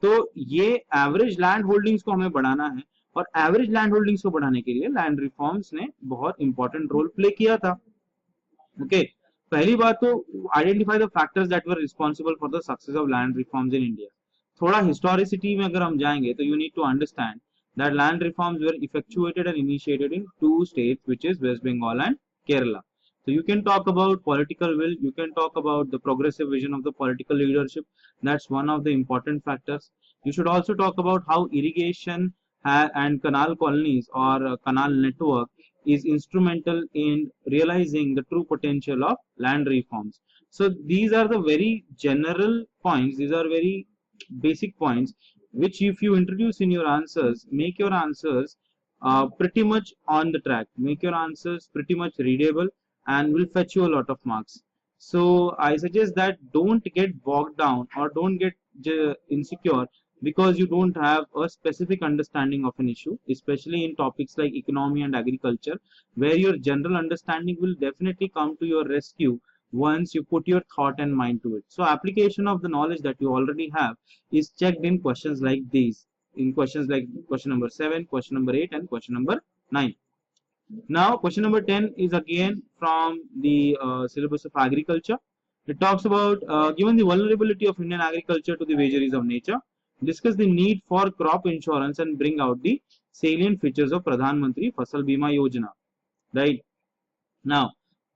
तो ये average land holdings को हमें बढ़ाना है, और एवरेज लैंड होल्डिंग्स को बढ़ाने के लिए लैंड रिफॉर्म्स ने बहुत इंपॉर्टेंट रोल प्ले किया था. ओके, पहली बात तो identify the factors that were responsible for the success of land reforms in India. थोड़ा historicity में अगर हम जाएंगे तो you need to understand that land reforms were effectuated and initiated in two states, which is West Bengal and Kerala. So you can talk about political will, you can talk about the progressive vision of the political leadership. That's one of the important factors. You should also talk about how irrigation and canal colonies or canal network is instrumental in realizing the true potential of land reforms. So these are the very general points, these are very basic points which if you introduce in your answers, make your answers pretty much on the track, make your answers pretty much readable and will fetch you a lot of marks. So I suggest that don't get bogged down or don't get insecure because you don't have a specific understanding of an issue, especially in topics like economy and agriculture, where your general understanding will definitely come to your rescue once you put your thought and mind to it. So application of the knowledge that you already have is checked in questions like these, in questions like question number 7, question number 8 and question number 9. Now question number 10 is again from the syllabus of agriculture. It talks about given the vulnerability of Indian agriculture to the vagaries of nature, discuss the need for crop insurance and bring out the salient features of Pradhan Mantri Fasal Bima Yojana. Right. Now,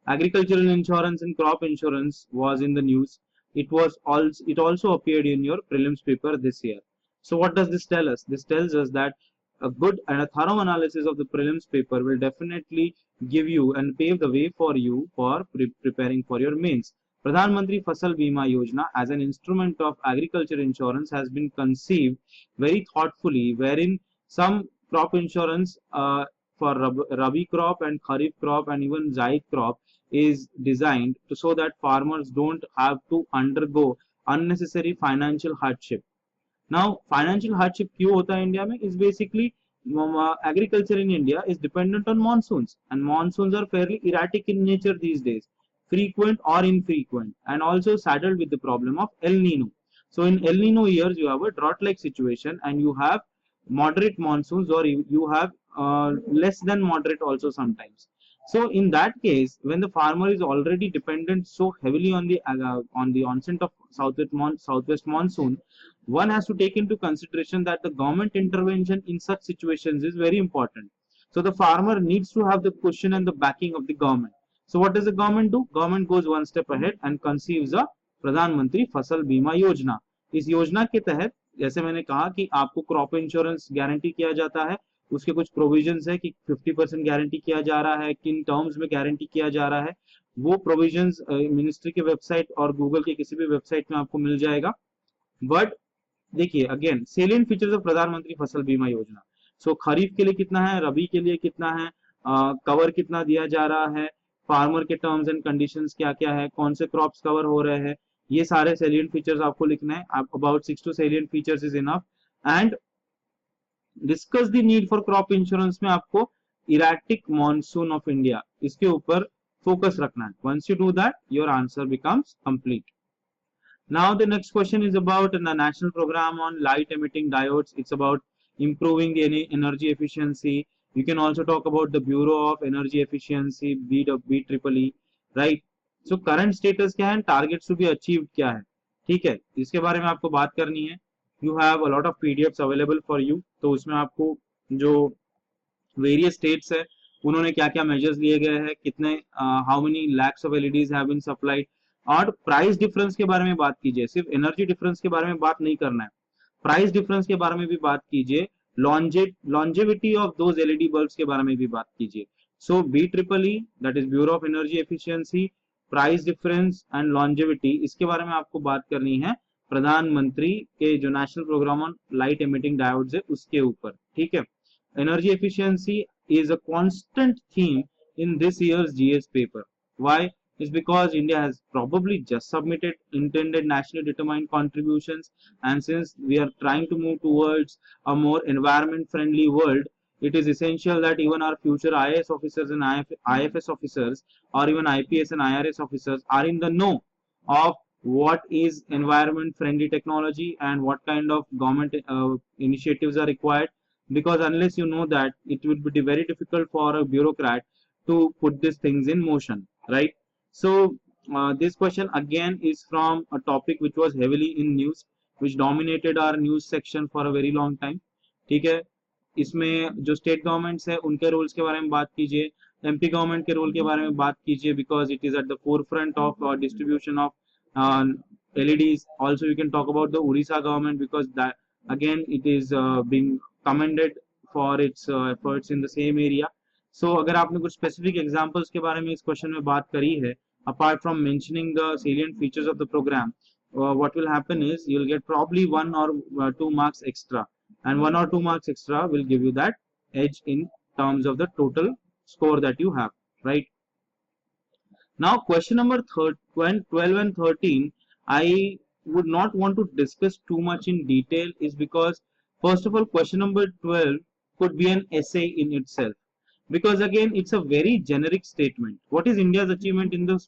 agricultural insurance and crop insurance was in the news. It also appeared in your prelims paper this year. So what does this tell us? This tells us that a good and a thorough analysis of the prelims paper will definitely give you and pave the way for you for preparing for your mains. Pradhan Mantri Fasal Bima Yojana as an instrument of agriculture insurance has been conceived very thoughtfully, wherein some crop insurance for Rabi crop and Kharif crop and even Zaid crop is designed to so that farmers don't have to undergo unnecessary financial hardship. Now, financial hardship क्यों होता है India में? Is basically agriculture in India is dependent on monsoons, and monsoons are fairly erratic in nature these days, frequent or infrequent, and also saddled with the problem of El Nino. So in El Nino years, you have a drought-like situation, and you have moderate monsoons, or you have less than moderate also sometimes. So in that case, when the farmer is already dependent so heavily on the onset of southwest monsoon, one has to take into consideration that the government intervention in such situations is very important. So the farmer needs to have the cushion and the backing of the government. So what does the government do? Government goes one step ahead and conceives a प्रधान मंत्री फसल बीमा योजना. इस योजना के तहत जैसे मैंने कहा कि आपको क्रॉप इंश्योरेंस गारंटी किया जाता है, उसके कुछ प्रोविजंस है कि 50% गारंटी किया जा रहा है, किन टर्म्स में गारंटी किया जा रहा है, वो प्रोविजंस मिनिस्ट्री के वेबसाइट और गूगल के किसी भी वेबसाइट में आपको मिल जाएगा. बट देखिए अगेन सेलिएंट फीचर्स ऑफ प्रधानमंत्री फसल बीमा योजना. सो खरीफ के लिए कितना है, रबी के लिए कितना है, कवर कितना दिया जा रहा है, फार्मर के टर्म्स एंड कंडीशंस क्या क्या है, कौन से क्रॉप्स कवर हो रहे हैं, ये सारे सेलिएंट फीचर्स आपको लिखना है. About 6 to salient features is enough. And discuss the need for crop insurance में आपको इराटिक मॉनसून ऑफ इंडिया इसके ऊपर फोकस रखना है. Once you do that your answer becomes complete. Now the next question is about the national program on light emitting diodes. It's about improving the energy efficiency. You can also talk about the Bureau of Energy Efficiency, BEEE, right? So current status क्या है, targets to be achieved क्या है, ठीक है, इसके बारे में आपको बात करनी है. You have a lot of PDFs available for you. तो उसमें आपको जो various states है उन्होंने क्या क्या measures लिए गए हैं, कितने how many lakhs of LEDs have been supplied, और प्राइस डिफरेंस के बारे में बात कीजिए. सिर्फ एनर्जी डिफरेंस के बारे में बात नहीं करना है, प्राइस डिफरेंस के बारे में भी बात कीजिए, longevity of those LED bulbs के बारे में भी बात कीजिए. सो BEEE, that is bureau of energy efficiency, price difference and longevity, इसके बारे में आपको बात करनी है प्रधानमंत्री के जो national programme on light emitting diodes है उसके ऊपर, ठीक है. Energy efficiency is a constant theme in this year's GS paper. Why? Is because India has probably just submitted intended nationally determined contributions, and since we are trying to move towards a more environment friendly world, it is essential that even our future IAS officers and IFS officers or even IPS and IRS officers are in the know of what is environment friendly technology and what kind of government initiatives are required, because unless you know that, it will be very difficult for a bureaucrat to put these things in motion, right? So this question again is from a topic which was heavily in news. which dominated our news section for a very long time. ठीक है, इसमें जो state governments है उनके roles के बारे में बात कीजिए, एमपी गवर्नमेंट के रोल के बारे में बात कीजिए, because it is at the forefront of distribution of LEDs. Also you can talk about the Odisha government, because that again it is being commended for its efforts in the same area. So अगर आपने कुछ specific examples के बारे में इस question में बात करी है, apart from mentioning the salient features of the program, what will happen is you'll get probably 1 or 2 marks extra, and 1 or 2 marks extra will give you that edge in terms of the total score that you have, right? Now question number 12 and 13, I would not want to discuss too much in detail, is because first of all question number 12 could be an essay in itself, because again it's a very generic statement. What is India's achievement in the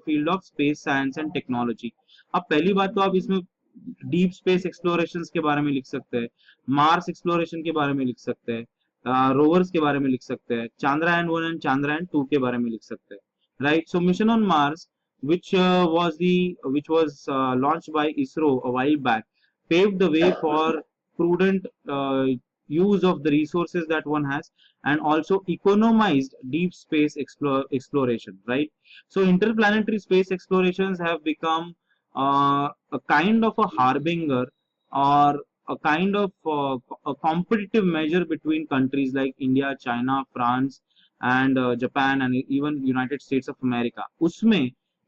field of space science and technology? अब पहली बात तो आप इसमें deep space explorations के बारे में लिख सकते हैं, मार्स एक्सप्लोरेशन के बारे में लिख सकते हैं, रोवर्स के बारे में लिख सकते हैं, चांद्रयान 1 एंड चांद्रयान 2 के बारे में लिख सकते हैं, right? So mission on Mars, which was launched by ISRO a while back, paved the way for prudent use of the resources that one has, and also economized deep space exploration, right? So interplanetary space explorations have become a kind of a harbinger, or a kind of a competitive measure between countries like India, China, France, and Japan, and even United States of America. Usme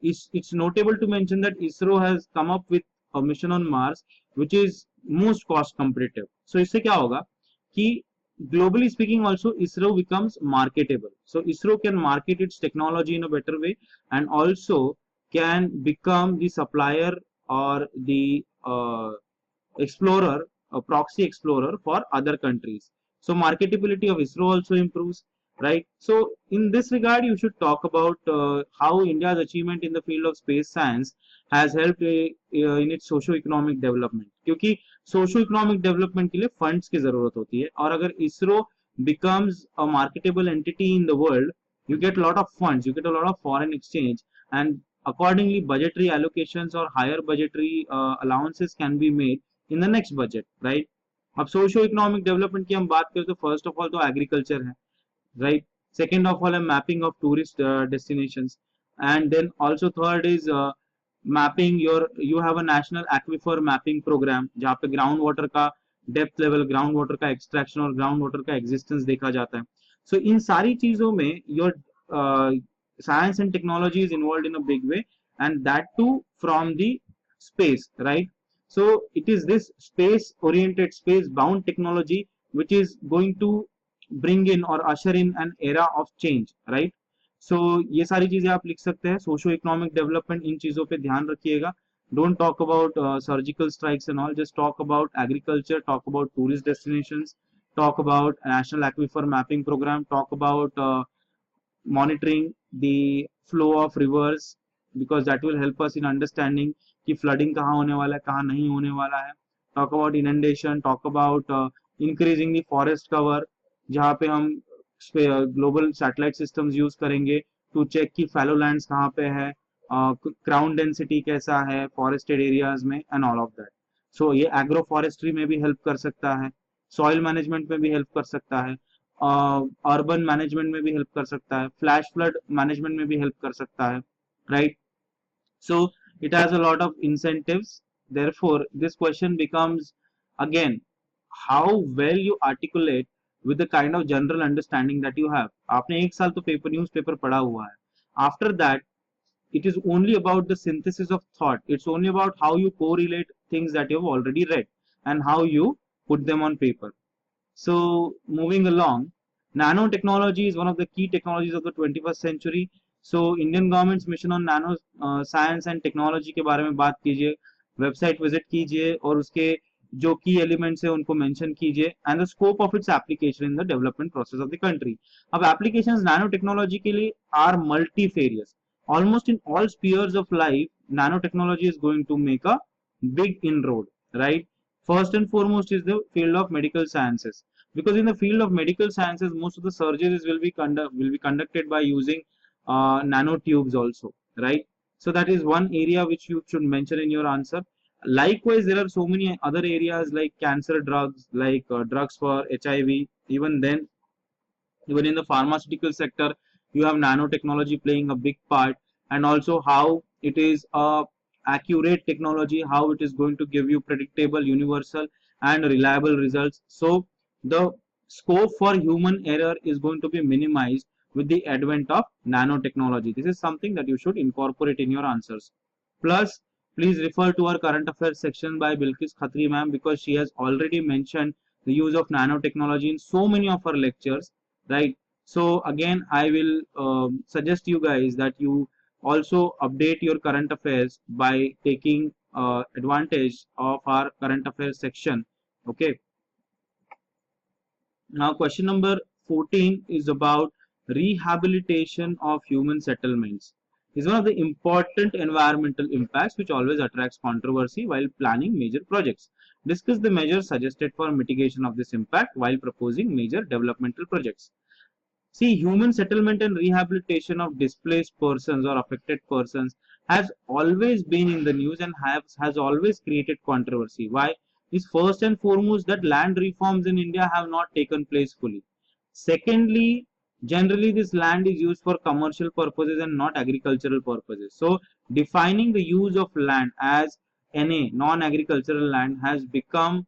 it's notable to mention that ISRO has come up with a mission on Mars which is most cost competitive. So इससे क्या होगा कि globally speaking also ISRO becomes marketable. So ISRO can market its technology in a better way, and also can become the supplier or the explorer, a proxy explorer for other countries. So marketability of ISRO also improves, right? So in this regard you should talk about how India's achievement in the field of space science has helped in its socio-economic development, क्योंकि socio-economic development के लिए funds की जरूरत होती है, और अगर ISRO becomes a marketable entity in the world, you get a lot of funds, you get a lot of foreign exchange, and accordingly budgetary allocations or higher budgetary allowances can be made in the next budget, right? अब socio-economic development की हम बात करें तो first of all तो agriculture है, right? Second of all, a mapping of tourist destinations, and then also third is mapping you have a national aquifer mapping program जहाँ पे ground water का depth level, ground water का extraction और ground water का existence देखा जाता है. So इन सारी चीजों में your science and technology is involved in a big way, and that too from the space, right? So it is this space oriented, space bound technology which is going to bring in or usher in an era of change, right? So ये सारी चीजें आप लिख सकते हैं. Socio economic development, इन चीजों पे ध्यान रखिएगा. Don't talk about surgical strikes and all, just talk about agriculture, talk about tourist destinations, talk about national aquifer mapping program, talk about monitoring the flow of rivers, because that will help us in understanding कि flooding कहाँ होने वाला है, कहाँ नहीं होने वाला है. Talk about inundation, talk about increasing the forest cover, जहाँ पे हम ग्लोबल सैटेलाइट सिस्टम्स यूज करेंगे टू चेक कि फैलो लैंड्स कहाँ पे है, क्राउन डेंसिटी कैसा है फॉरेस्टेड एरियाज में, एंड ऑल ऑफ दैट. सो ये एग्रो फॉरेस्ट्री में भी हेल्प कर सकता है, सॉइल मैनेजमेंट में भी हेल्प कर सकता है, अर्बन मैनेजमेंट में भी हेल्प कर सकता है, फ्लैश फ्लड मैनेजमेंट में भी हेल्प कर सकता है, right? So it has a lot of incentives. Therefore this question becomes again how well you articulate with the kind of general understanding that you have. आपने एक साल तो पेपर न्यूज़पेपर पढ़ा हुआ है. After that, it is only about the synthesis of thought. It's only about how you correlate things that you have already read and how you put them on paper. So moving along, nanotechnology is one of the key technologies of the 21st century. So Indian government's mission on nano science and technology के बारे में बात कीजिए, website visit कीजिए और उसके जो की एलिमेंट्स है उनको मेंशन कीजिए, and the scope of its application in the development process of the country. अब एप्लीकेशंस नैनो टेक्नोलॉजी के लिए are multifarious. Almost in all spheres of life nano technology is going to make a big inroad, right? First and foremost is the field of medical sciences, because in the field of medical sciences most of the surgeries will be conducted by using nanotubes also, right? So that is one area which you should mention in your answer. Likewise, there are so many other areas like cancer drugs, like drugs for HIV. Even then, even in the pharmaceutical sector, you have nanotechnology playing a big part, and also how it is a accurate technology, how it is going to give you predictable, universal, and reliable results. So the scope for human error is going to be minimized with the advent of nanotechnology. This is something that you should incorporate in your answers. Plus, please refer to our current affairs section by Bilkis Khatri ma'am, because she has already mentioned the use of nanotechnology in so many of her lectures, right? So again, I will suggest you guys that you also update your current affairs by taking advantage of our current affairs section. Okay. Now, question number 14 is about rehabilitation of human settlements. Is one of the important environmental impacts which always attracts controversy while planning major projects. Discuss the measures suggested for mitigation of this impact while proposing major developmental projects. See, human settlement and rehabilitation of displaced persons or affected persons has always been in the news and has always created controversy. Why? Is first and foremost that land reforms in India have not taken place fully. Secondly, generally this land is used for commercial purposes and not agricultural purposes. So, defining the use of land as NA, non-agricultural land, has become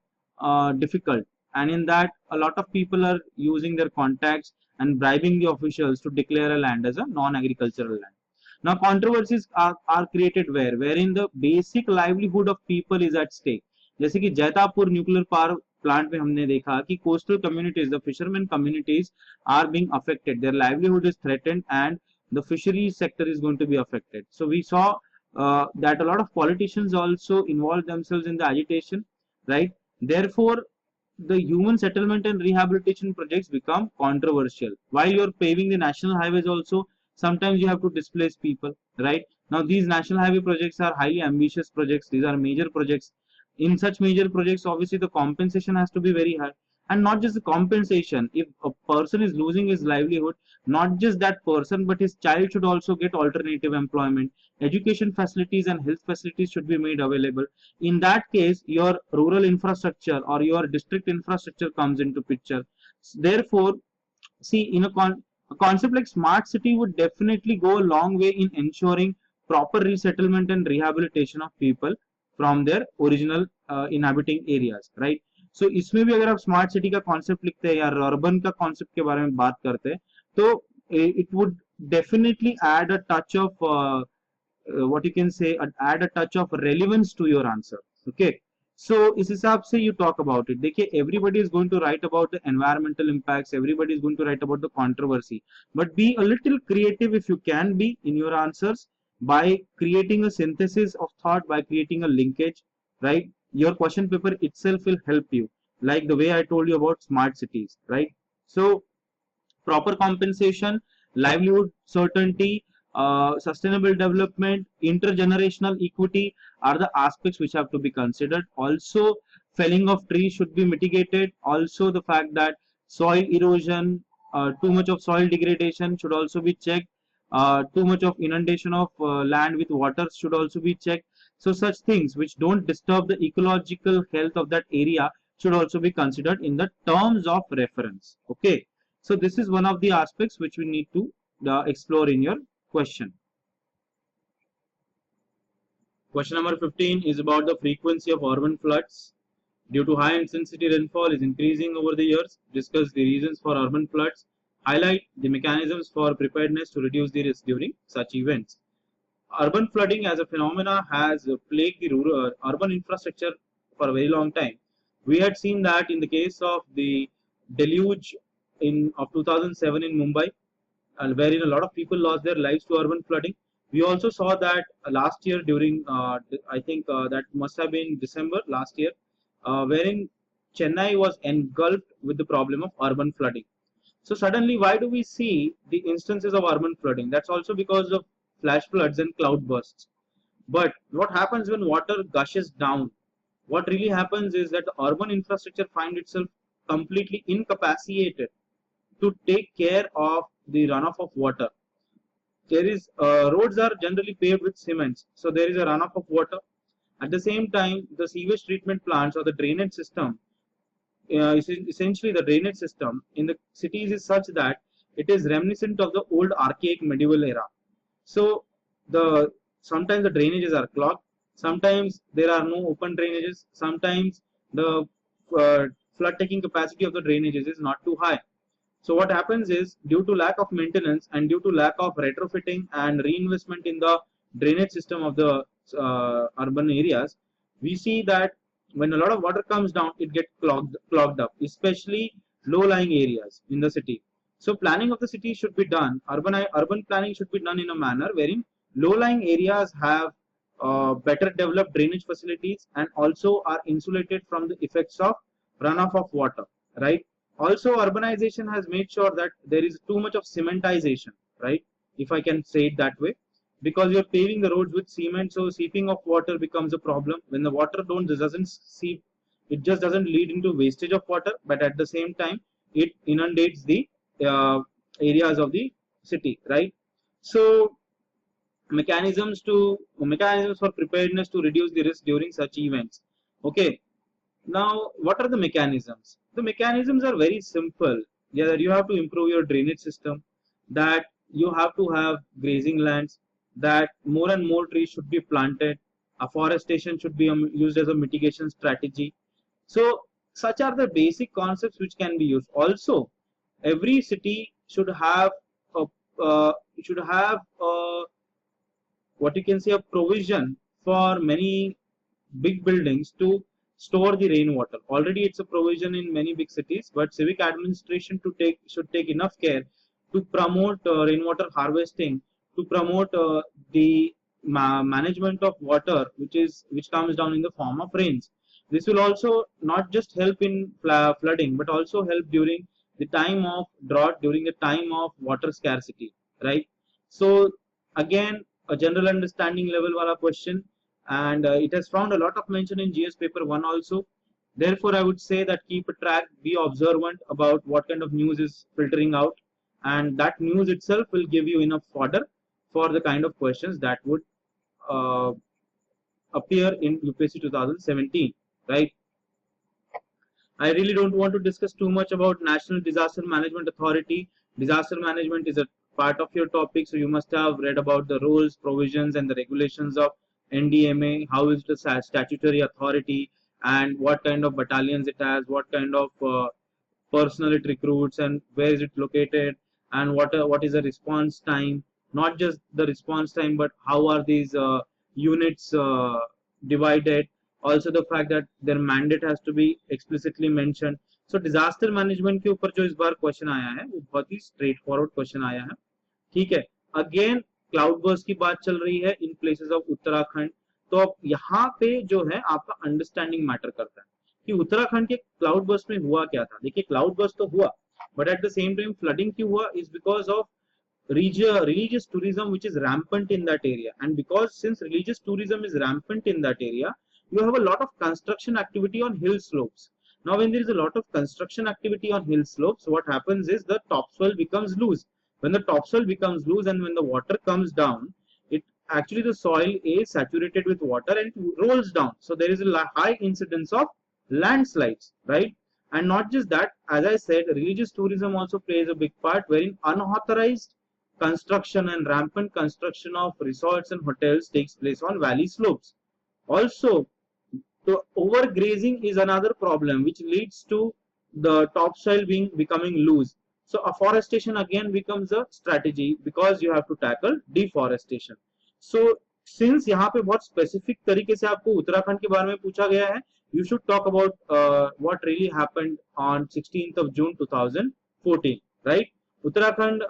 difficult. And in that, a lot of people are using their contacts and bribing the officials to declare a land as a non-agricultural land. Now, controversies are created wherein the basic livelihood of people is at stake. जैसे कि Jaitapur nuclear power plant में हमने देखा कि coastal communities, the fishermen communities are being affected. Their livelihood is threatened, and the fisheries sector is going to be affected. So we saw that a lot of politicians also involved themselves in the agitation, right? Therefore, the human settlement and rehabilitation projects become controversial. While you're paving the national highways also, sometimes you have to displace people, right? Now these national highway projects are highly ambitious projects. These are major projects. In such major projects, obviously the compensation has to be very high. And not just the compensation. If a person is losing his livelihood, not just that person, but his child should also get alternative employment. Education facilities and health facilities should be made available. In that case, your rural infrastructure or your district infrastructure comes into picture. Therefore, see, in a concept like smart city would definitely go a long way in ensuring proper resettlement and rehabilitation of people from their original inhabiting areas, right? So इसमें भी अगर आप smart city का concept लिखते हैं या urban का concept के बारे में बात करते हैं, तो it would definitely add a touch of what you can say, add a touch of relevance to your answer. Okay, so इस हिसाब से you talk about it. देखिए, everybody is going to write about the environmental impacts, everybody is going to write about the controversy, but be a little creative if you can be in your answers by creating a synthesis of thought, by creating a linkage, right? Your question paper itself will help you, like the way I told you about smart cities, right? So proper compensation, livelihood certainty, sustainable development, intergenerational equity are the aspects which have to be considered. Also, felling of trees should be mitigated. Also, the fact that soil erosion, too much of soil degradation should also be checked. Too much of inundation of land with water should also be checked. So, such things which don't disturb the ecological health of that area should also be considered in the terms of reference. Okay. So this is one of the aspects which we need to explore in your question. Question number 15 is about the frequency of urban floods. Due to high intensity rainfall is increasing over the years. Discuss the reasons for urban floods. Highlight the mechanisms for preparedness to reduce the risk during such events. Urban flooding as a phenomena has plagued the rural urban infrastructure for a very long time. We had seen that in the case of the deluge of 2007 in Mumbai, wherein a lot of people lost their lives to urban flooding. We also saw that last year during, I think that must have been December last year, wherein Chennai was engulfed with the problem of urban flooding. So suddenly, why do we see the instances of urban flooding? That's also because of flash floods and cloud bursts. But what happens when water gushes down? What really happens is that the urban infrastructure finds itself completely incapacitated to take care of the runoff of water. There is roads are generally paved with cements, so there is a runoff of water, At the same time, the sewage treatment plants or the drainage system, essentially the drainage system in the cities is such that it is reminiscent of the old archaic medieval era. So the sometimes the drainages are clogged, sometimes there are no open drainages, sometimes the uh, flood taking capacity of the drainages is not too high. So what happens is, due to lack of maintenance and due to lack of retrofitting and reinvestment in the drainage system of the urban areas, we see that when a lot of water comes down, it gets clogged up, especially low-lying areas in the city. So planning of the city should be done. Urban planning should be done in a manner wherein low-lying areas have better developed drainage facilities and also are insulated from the effects of runoff of water, right? Also, urbanization has made sure that there is too much of cementization, right? If I can say it that way, because you're paving the roads with cement, so seeping of water becomes a problem. When the water don't doesn't seep, it just doesn't lead into wastage of water, but at the same time, it inundates the areas of the city, right? So mechanisms for preparedness to reduce the risk during such events. Okay, now, what are the mechanisms? The mechanisms are very simple. Yeah, that you have to improve your drainage system, that you have to have grazing lands, that more and more trees should be planted, afforestation should be used as a mitigation strategy. So, such are the basic concepts which can be used. Also, every city should have a uh, should have a, what you can say, a provision for many big buildings to store the rainwater. Already it's a provision in many big cities, but civic administration should take enough care to promote rainwater harvesting, to promote the management of water which comes down in the form of rains. This will also not just help in flooding, but also help during the time of drought, during the time of water scarcity, right? So again, a general understanding level wala question, and it has found a lot of mention in GS paper 1 also. Therefore, I would say that keep a track, be observant about what kind of news is filtering out, and that news itself will give you enough fodder for the kind of questions that would uh, appear in UPSC 2017, right? I really don't want to discuss too much about National Disaster Management Authority. Disaster management is a part of your topic, so you must have read about the rules, provisions, and the regulations of NDMA. How is the statutory authority, and what kind of battalions it has, what kind of personnel it recruits, and where is it located, and what is the response time. Not just the response time, but how are these units divided. Also the fact that their mandate has to be explicitly mentioned. So disaster management के ऊपर जो इस बार question आया है वो बहुत ही straight forward question आया है. ठीक है, अगेन क्लाउड बर्स्ट की बात चल रही है इन प्लेसेस ऑफ उत्तराखंड. तो अब यहाँ पे जो है आपका अंडरस्टैंडिंग मैटर करता है कि उत्तराखंड के क्लाउड बर्स्ट में हुआ क्या था. देखिए क्लाउड बर्स्ट तो हुआ, but at the same time flooding क्यों हुआ is because of religious tourism which is rampant in that area. And because since religious tourism is rampant in that area, you have a lot of construction activity on hill slopes. Now when there is a lot of construction activity on hill slopes, what happens is the topsoil becomes loose. When the topsoil becomes loose and when the water comes down, it actually the soil is saturated with water and rolls down. So there is a high incidence of landslides, right? And not just that, as I said, religious tourism also plays a big part, wherein unauthorized construction and rampant construction of resorts and hotels takes place on valley slopes. Also, the overgrazing is another problem which leads to the topsoil becoming loose. So afforestation again becomes a strategy because you have to tackle deforestation. So since यहाँ पे बहुत specific तरीके से आपको उत्तराखंड के बारे में पूछा गया है, you should talk about what really happened on 16th of June 2014, right? Uttarakhand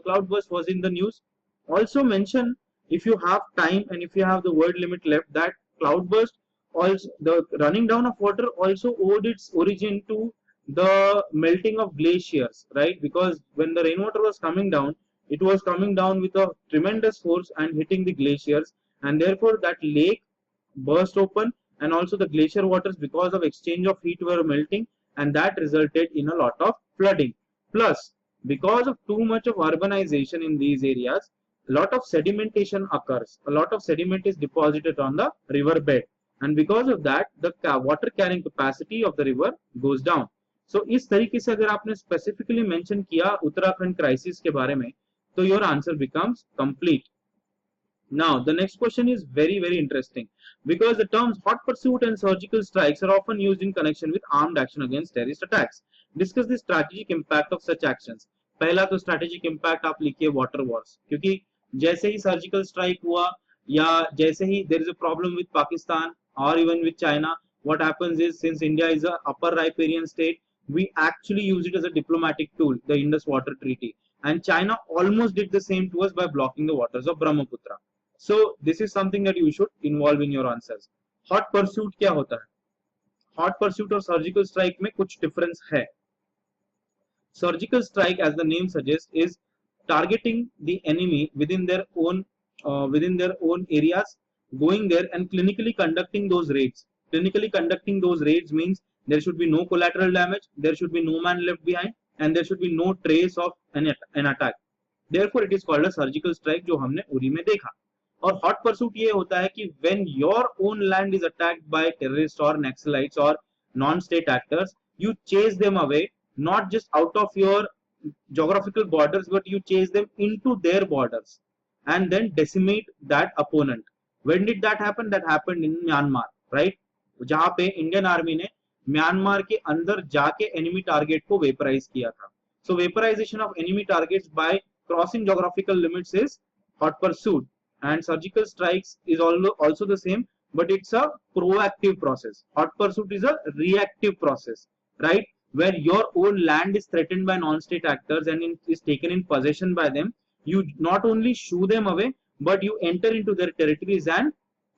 cloudburst was in the news. Also mention, if you have time and if you have the word limit left, that cloudburst, also the running down of water also owed its origin to the melting of glaciers, right? Because when the rainwater was coming down, it was coming down with a tremendous force and hitting the glaciers, and therefore that lake burst open, and also the glacier waters, because of exchange of heat, were melting, and that resulted in a lot of flooding. Plus, because of too much of urbanization in these areas, a lot of sedimentation occurs. A lot of sediment is deposited on the river bed. and because of that the water carrying capacity of the river goes down. So इस तरीके से अगर आपने specifically mention किया Uttarakhand crisis के बारे में, तो your answer becomes complete. Now, the next question is very, very interesting because the terms hot pursuit and surgical strikes are often used in connection with armed action against terrorist attacks. Discuss the strategic impact of such actions. पहला तो strategic impact आप लिखिए water wars, क्योंकि जैसे ही surgical strike हुआ या जैसे ही there is a problem with Pakistan or even with China, what happens is since India is a upper riparian state, we actually use it as a diplomatic tool, the Indus Water Treaty, and China almost did the same to us by blocking the waters of Brahmaputra. So this is something that you should involve in your answers. Hot pursuit क्या होता है? Hot pursuit और surgical strike में कुछ difference है. Surgical strike, as the name suggests, is targeting the enemy within their own areas, going there and clinically conducting those raids. Clinically conducting those raids means there should be no collateral damage, there should be no man left behind, and there should be no trace of an attack. Therefore, it is called a surgical strike, जो हमने उरी में देखा. और hot pursuit ये होता है कि when your own land is attacked by terrorist और नक्सलाइट्स और non state actors, you chase them away, not just out of your geographical borders, but you chase them into their borders and then decimate that opponent. When did that happen? That happened in Myanmar, right? जहां पे Indian army ने Myanmar के अंदर जाके enemy target को vaporise किया था. So vaporization of enemy targets by crossing geographical limits is hot pursuit. And surgical strikes is also the same, but it's a proactive process. Hot pursuit is a reactive process, right? Where your own land is threatened by non-state actors and is taken in possession by them. You not only shoo them away, but you enter into their territories and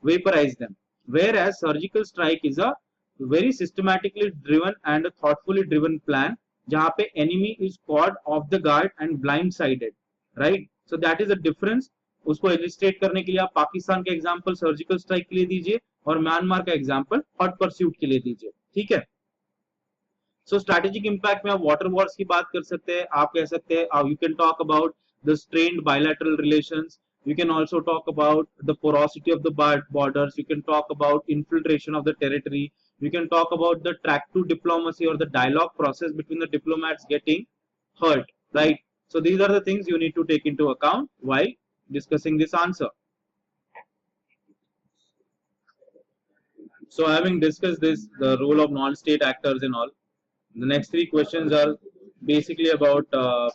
vaporize them. Whereas surgical strike is a very systematically driven and a thoughtfully driven plan, जहाँ पे enemy is caught off the guard and blindsided, right? So that is a difference. उसको illustrate करने के लिए आप पाकिस्तान का example surgical strike के लिए दीजिए और म्यांमार का एग्जांपल हॉट परस्यूट के लिए दीजिए, ठीक है. सो स्ट्रैटेजिक इंपैक्ट में आप वाटर वॉर्स की बात कर सकते हैं. आप कह सकते हैं you can talk about the strained bilateral relations. You can also talk about the porosity of the borders. You can talk about infiltration of the territory. You can talk about the track to diplomacy or the dialogue process between the diplomats getting hurt, right? So these are the things you need to take into account while discussing this answer. So having discussed this, the role of non-state actors and all, the next three questions are basically about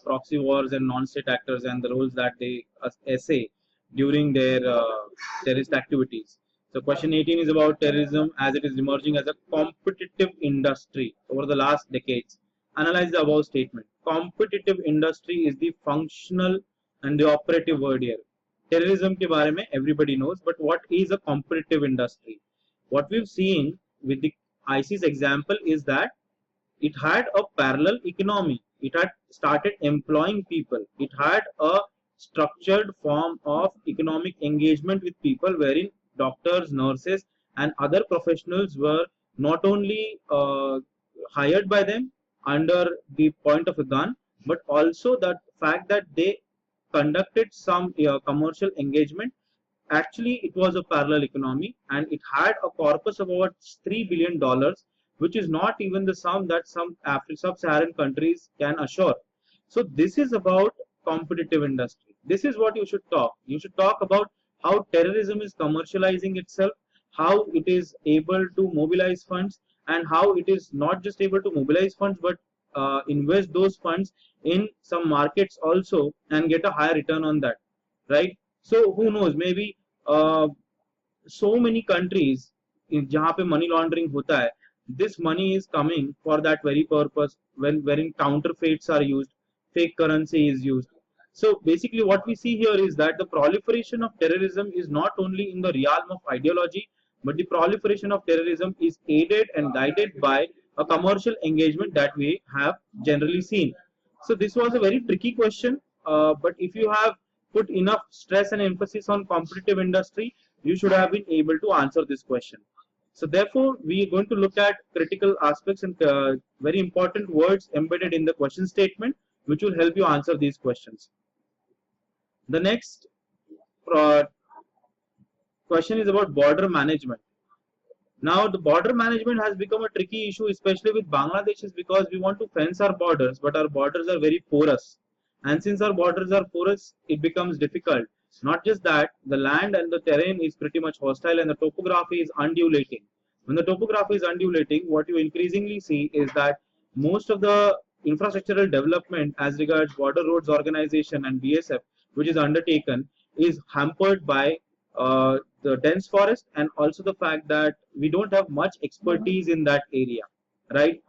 proxy wars and non-state actors and the roles that they essay during their terrorist activities. So question 18 is about terrorism as it is emerging as a competitive industry over the last decades. Analyze the above statement. Competitive industry is the functional and the operative word here. Terrorism के बारे में everybody knows, but what is a competitive industry? What we've seen with the ISIS example is that it had a parallel economy. It had started employing people. It had a structured form of economic engagement with people wherein doctors, nurses, and other professionals were not only hired by them under the point of a gun, but also the fact that they conducted some commercial engagement. Actually, it was a parallel economy and it had a corpus of about $3 billion, which is not even the sum that some sub-Saharan countries can assure. So this is about competitive industry. This is what you should talk. You should talk about how terrorism is commercializing itself, how it is able to mobilize funds, and how it is not just able to mobilize funds, but invest those funds in some markets also and get a higher return on that, right? So who knows, maybe so many countries जहाँ पे money laundering होता है, this money is coming for that very purpose wherein counterfeits are used, fake currency is used. So basically what we see here is that the proliferation of terrorism is not only in the realm of ideology, but the proliferation of terrorism is aided and guided by a commercial engagement that we have generally seen. So this was a very tricky question, but if you have put enough stress and emphasis on competitive industry, you should have been able to answer this question. So therefore, we are going to look at critical aspects and very important words embedded in the question statement, which will help you answer these questions. The next question is about border management. Now, the border management has become a tricky issue, especially with Bangladesh, is because we want to fence our borders, but our borders are very porous. And since our borders are porous, it becomes difficult. Not just that, the land and the terrain is pretty much hostile and the topography is undulating. When the topography is undulating, what you increasingly see is that most of the infrastructural development as regards border roads organization and BSF, which is undertaken, is hampered by the dense forest and also the fact that we don't have much expertise in that area, right?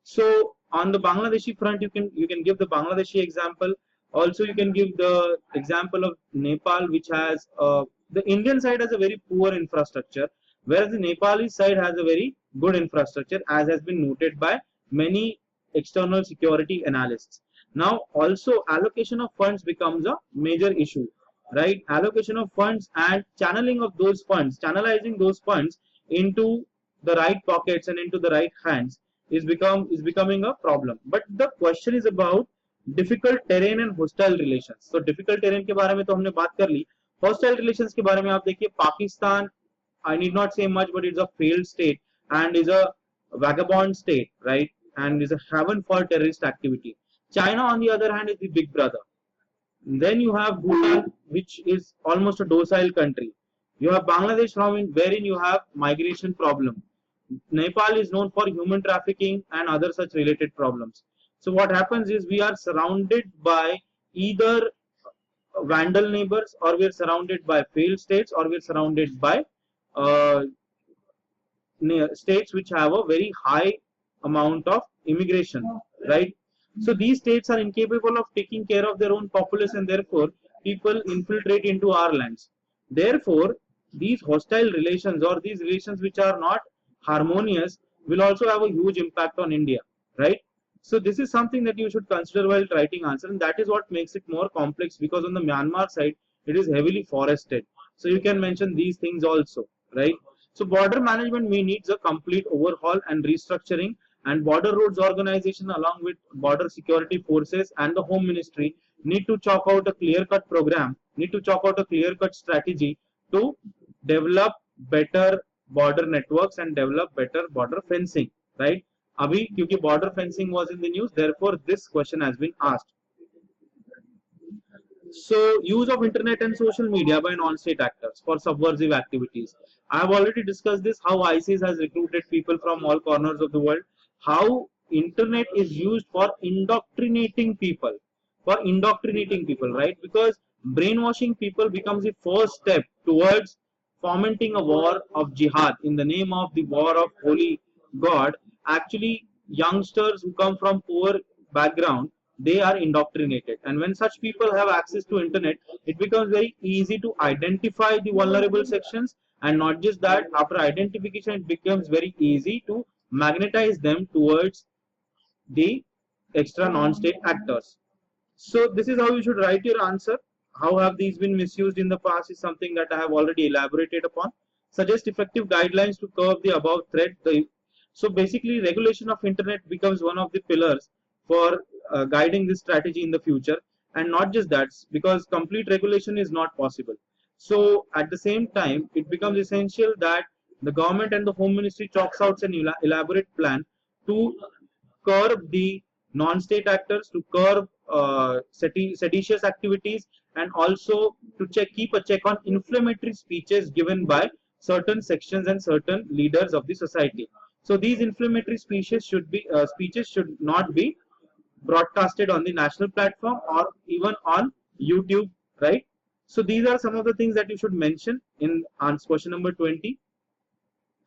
So on the Bangladeshi front, you can give the Bangladeshi example. Also, you can give the example of Nepal, which has the Indian side has a very poor infrastructure, whereas the Nepali side has a very good infrastructure, as has been noted by many external security analysts. Now, also allocation of funds becomes a major issue, right? Allocation of funds and channeling of those funds, channelizing those funds into the right pockets and into the right hands is becoming a problem. But the question is about difficult terrain and hostile relations. So difficult terrain के बारे में तो हमने बात कर ली. Hostile relations के बारे में आप देखिए, Pakistan, I need not say much, but it's a failed state and is a vagabond state, right? And is a haven for terrorist activity. China, on the other hand, is the big brother. Then you have Bhutan, which is almost a docile country. You have Bangladesh, wherein you have migration problem. Nepal is known for human trafficking and other such related problems. So what happens is we are surrounded by either vandal neighbors, or we are surrounded by failed states, or we are surrounded by uh, states which have a very high amount of immigration, right? So these states are incapable of taking care of their own populace, and therefore people infiltrate into our lands. Therefore, these hostile relations or these relations which are not harmonious will also have a huge impact on India, right? So this is something that you should consider while writing answer, and that is what makes it more complex, because on the Myanmar side it is heavily forested. So you can mention these things also, right? So border management may needs a complete overhaul and restructuring, and border roads organization along with border security forces and the home ministry need to chalk out a clear cut program, need to chalk out a clear cut strategy to develop better border networks and develop better border fencing, right? Abhi, क्योंकि border fencing was in the news, therefore this question has been asked. So, use of internet and social media by non-state actors for subversive activities. I have already discussed this, how ISIS has recruited people from all corners of the world, how internet is used for indoctrinating people, right? Because brainwashing people becomes the first step towards fomenting a war of jihad in the name of the war of holy God. Actually, youngsters who come from poor background, they are indoctrinated, and when such people have access to internet, it becomes very easy to identify the vulnerable sections, and not just that, after identification it becomes very easy to magnetize them towards the extra non-state actors. So this is how you should write your answer. How have these been misused in the past is something that I have already elaborated upon. Suggest effective guidelines to curb the above threat. So basically, regulation of internet becomes one of the pillars for guiding this strategy in the future. And not just that, because complete regulation is not possible. So at the same time, it becomes essential that the government and the Home Ministry chalks out an elaborate plan to curb the non-state actors, to curb seditious activities, and also to keep a check on inflammatory speeches given by certain sections and certain leaders of the society. So these inflammatory speeches should not be broadcasted on the national platform or even on YouTube, right? So these are some of the things that you should mention in question number 20.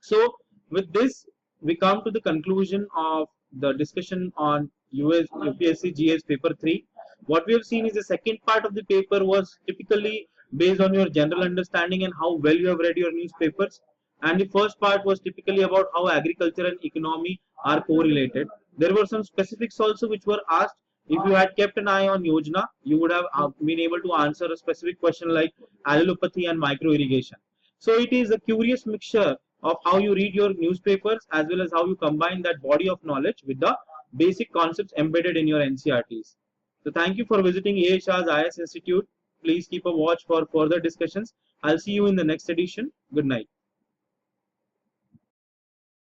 So with this, we come to the conclusion of the discussion on UPSC GS paper 3. What we have seen is the second part of the paper was typically based on your general understanding and how well you have read your newspapers. And the first part was typically about how agriculture and economy are correlated. There were some specifics also which were asked. If you had kept an eye on Yojana, you would have been able to answer a specific question like allelopathy and micro irrigation. So it is a curious mixture of how you read your newspapers as well as how you combine that body of knowledge with the basic concepts embedded in your NCRTs. So thank you for visiting AHR's IS Institute. Please keep a watch for further discussions. I'll see you in the next edition. Good night.